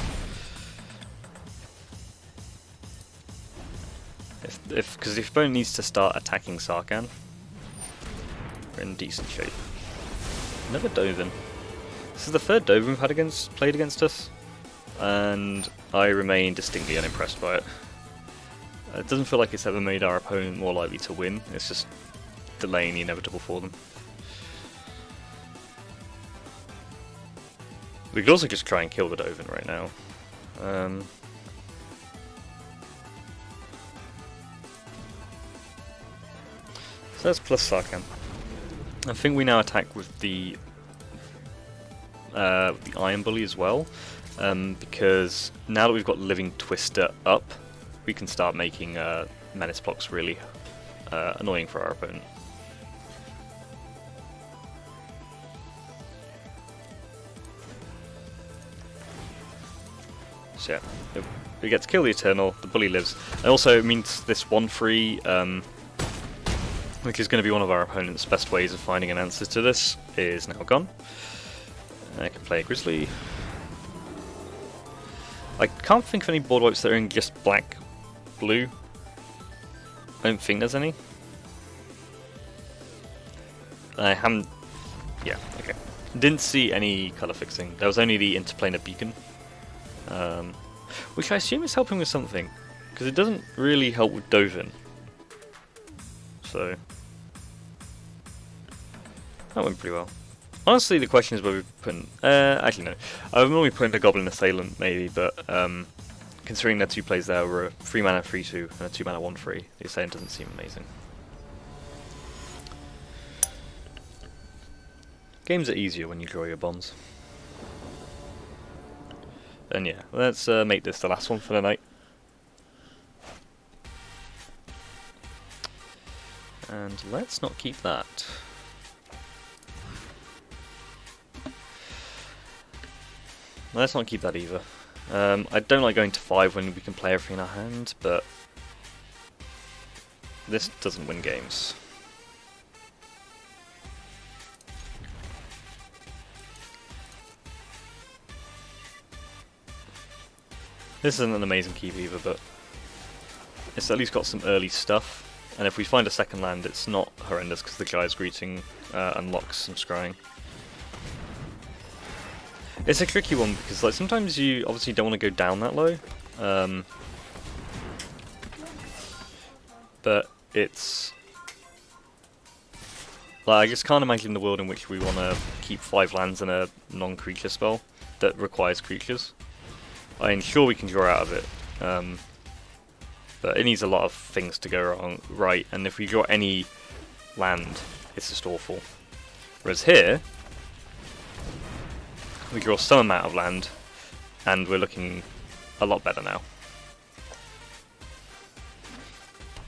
Because if opponent needs to start attacking Sarkhan, we're in decent shape. Another Dovin. This is the third Dovin we've had played against us, and I remain distinctly unimpressed by it. It doesn't feel like it's ever made our opponent more likely to win, it's just delaying the inevitable for them. We could also just try and kill the Dovin right now. So that's plus Sarkhan. I think we now attack with the Iron Bully as well, because now that we've got Living Twister up, we can start making menace blocks really annoying for our opponent. So yeah, we get to kill the Eternal, the Bully lives, and also it means this 1/3, which is going to be one of our opponent's best ways of finding an answer to this, is now gone. I can play a Grizzly. I can't think of any board wipes that are in just black-blue. I don't think there's any. I haven't... yeah, okay. Didn't see any colour fixing. There was only the Interplanar Beacon. Which I assume is helping with something, because it doesn't really help with Dovin. So... that went pretty well. Honestly, the question is whether we put in, actually no. I would normally put in a Goblin Assailant, maybe, but considering the 2 plays there were a 3 mana 3/2 and a 2 mana 1/3, the Assailant doesn't seem amazing. Games are easier when you draw your bombs. And yeah, let's make this the last one for the night. And let's not keep that. Let's not keep that either. I don't like going to 5 when we can play everything in our hand, but this doesn't win games. This isn't an amazing keep either, but it's at least got some early stuff. And if we find a second land, it's not horrendous because the Gaia's Greeting unlocks some scrying. It's a tricky one because like sometimes you obviously don't want to go down that low, but it's... Like, I just can't imagine the world in which we want to keep 5 lands and a non-creature spell that requires creatures. I'm sure we can draw out of it, but it needs a lot of things to go wrong, right, and if we draw any land, it's just awful. Whereas here, we draw some amount of land, and we're looking a lot better now.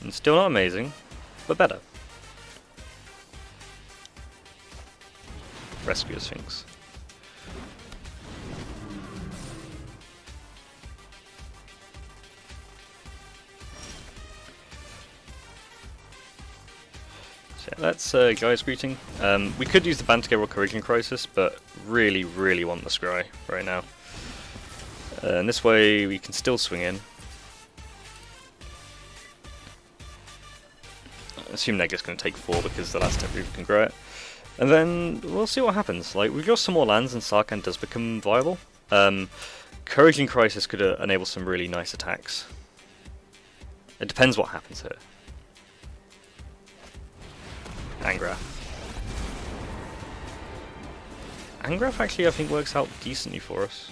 And still not amazing, but better. Rescue a Sphinx. So yeah, that's Gaia's Greeting. We could use the Bantegare or Corrosion Crisis, but really, really want the Scry right now. And this way we can still swing in. I assume Nega's going to take 4 because the last Reaver can grow it. And then we'll see what happens. Like, we draw some more lands and Sarkhan does become viable. Corrosion Crisis could enable some really nice attacks. It depends what happens here. Angrath. Angrath actually I think works out decently for us.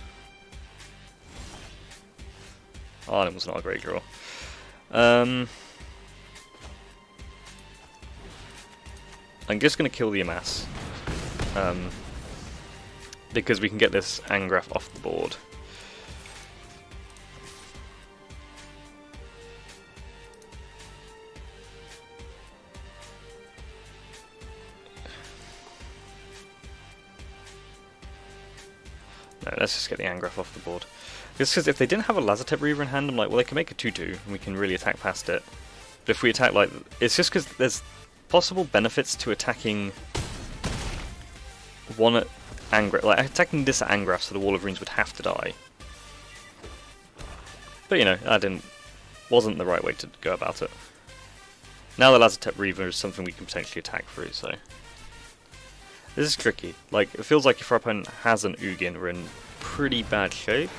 Arnim was not a great draw. I'm just going to kill the Amass, because we can get this Angrath off the board. No, let's just get the Angrath off the board. Just because if they didn't have a Lazotep Reaver in hand, I'm like, well, they can make a 2-2, and we can really attack past it. But if we attack like... It's just because there's possible benefits to attacking one at Angrath, like attacking this at Angrath, so the Wall of Runes would have to die. But you know, that wasn't the right way to go about it. Now the Lazotep Reaver is something we can potentially attack through, so this is tricky. Like, it feels like if our opponent has an Ugin, we're in pretty bad shape.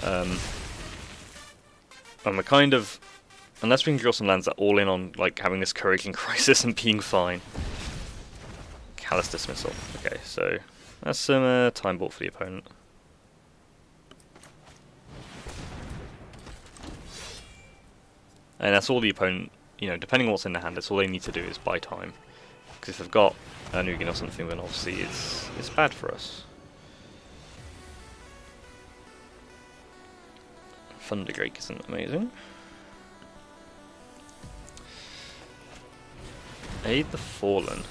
And we're kind of, unless we can draw some lands that are all in on like having this Corrosion Crisis and being fine. Callous Dismissal. Okay, so that's some Time Vault for the opponent. And that's all the opponent, you know, depending on what's in their hand, that's all they need to do is buy time. Because if they've got an Ugin or something, then obviously it's bad for us. Thunderdrake isn't amazing. Aid the Fallen.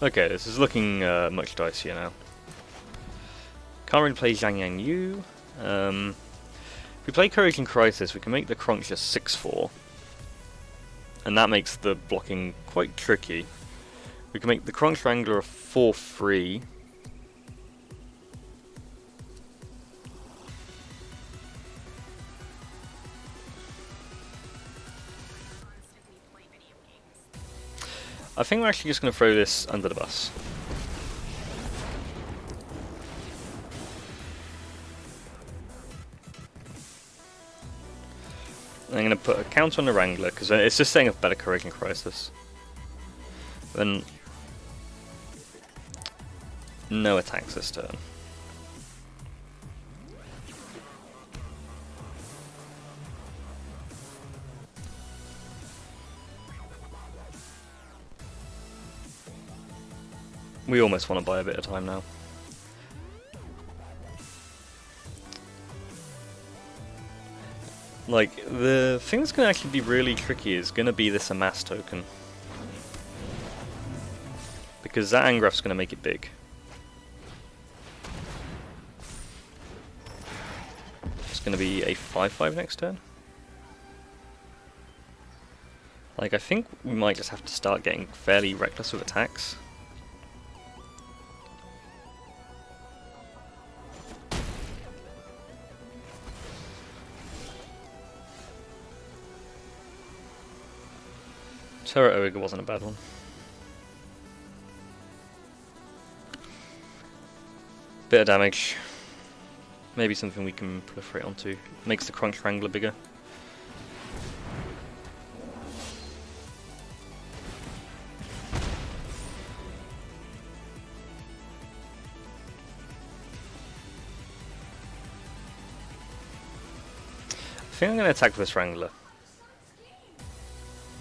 Okay, this is looking much dicier now. Can't really play Zhang Yang Yu. If we play Corrosion Crisis, we can make the Kronk just 6-4. And that makes the blocking quite tricky. We can make the Kronk Wrangler a 4-3. I think we're actually just going to throw this under the bus. I'm going to put a counter on the Wrangler, because it's just setting up better Corrosion Crisis. Then no attacks this turn. We almost want to buy a bit of time now. Like, the thing that's going to actually be really tricky is going to be this Amass token. Because that Angrath's going to make it big. It's going to be a 5-5 next turn. Like, I think we might just have to start getting fairly reckless with attacks. Turret Ogre wasn't a bad one. Bit of damage. Maybe something we can proliferate onto. Makes the Kronk Wrangler bigger. think I'm going to attack this Wrangler.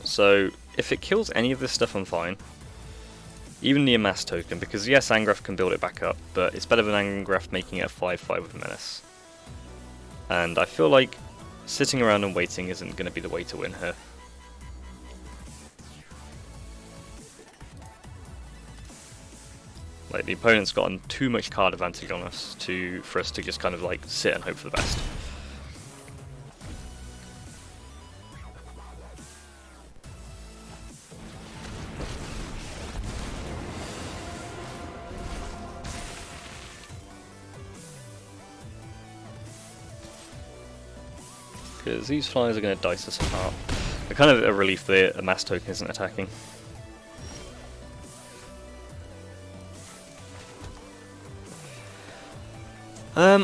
So, if it kills any of this stuff, I'm fine. Even the Amass token, because yes, Angrath can build it back up, but it's better than Angrath making it a 5-5 with Menace. And I feel like sitting around and waiting isn't going to be the way to win here. Like, the opponent's gotten too much card advantage on us for us to just kind of like sit and hope for the best. Because these flyers are going to dice us apart. They're kind of a relief the Amass token isn't attacking.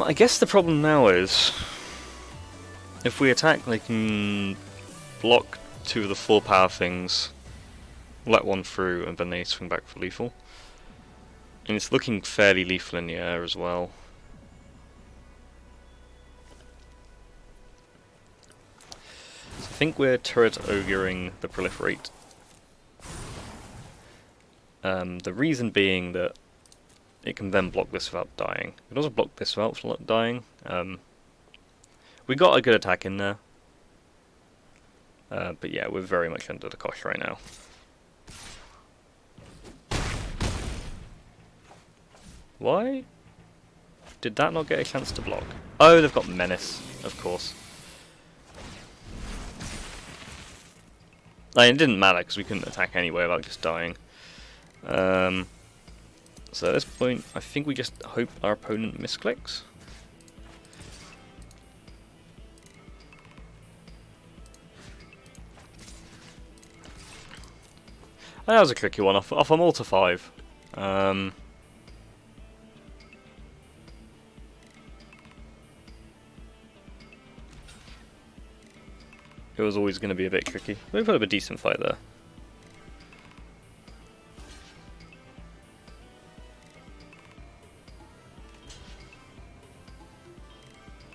I guess the problem now is, if we attack, they can block 2 of the 4 power things, let 1 through, and then they swing back for lethal. And it's looking fairly lethal in the air as well. So I think we're turret ogering the proliferate. The reason being that it can then block this without dying. It also block this without dying. We got a good attack in there. But yeah, we're very much under the cosh right now. Why did that not get a chance to block? Oh, they've got Menace, of course. Like, it didn't matter because we couldn't attack anyway without just dying. So at this point, I think we just hope our opponent misclicks. That was a tricky one, off a Maul to 5. It was always going to be a bit tricky. We put up a decent fight there.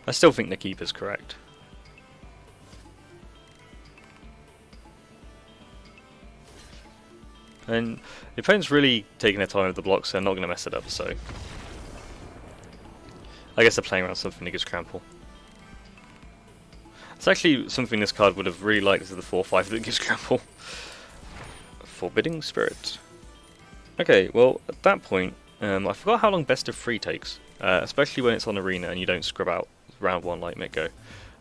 I still think the keeper's correct. And the opponent's really taking their time with the blocks, so they're not going to mess it up, so I guess they're playing around something that gives trample. It's actually something this card would have really liked, is the 4-5 that gives trample. Forbidding Spirit. Okay, well, at that point, I forgot how long best of 3 takes, especially when it's on Arena and you don't scrub out round 1 like Mitgo.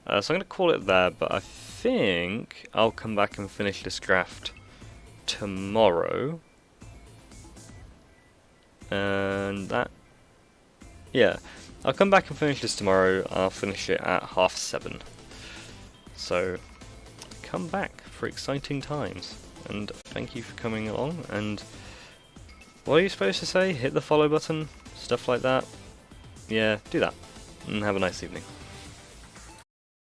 So I'm going to call it there, but I think I'll come back and finish this draft tomorrow. And that... yeah, I'll come back and finish this tomorrow. I'll finish it at 7:30. So, come back for exciting times. And thank you for coming along. And what are you supposed to say? Hit the follow button? Stuff like that? Yeah, do that. And have a nice evening.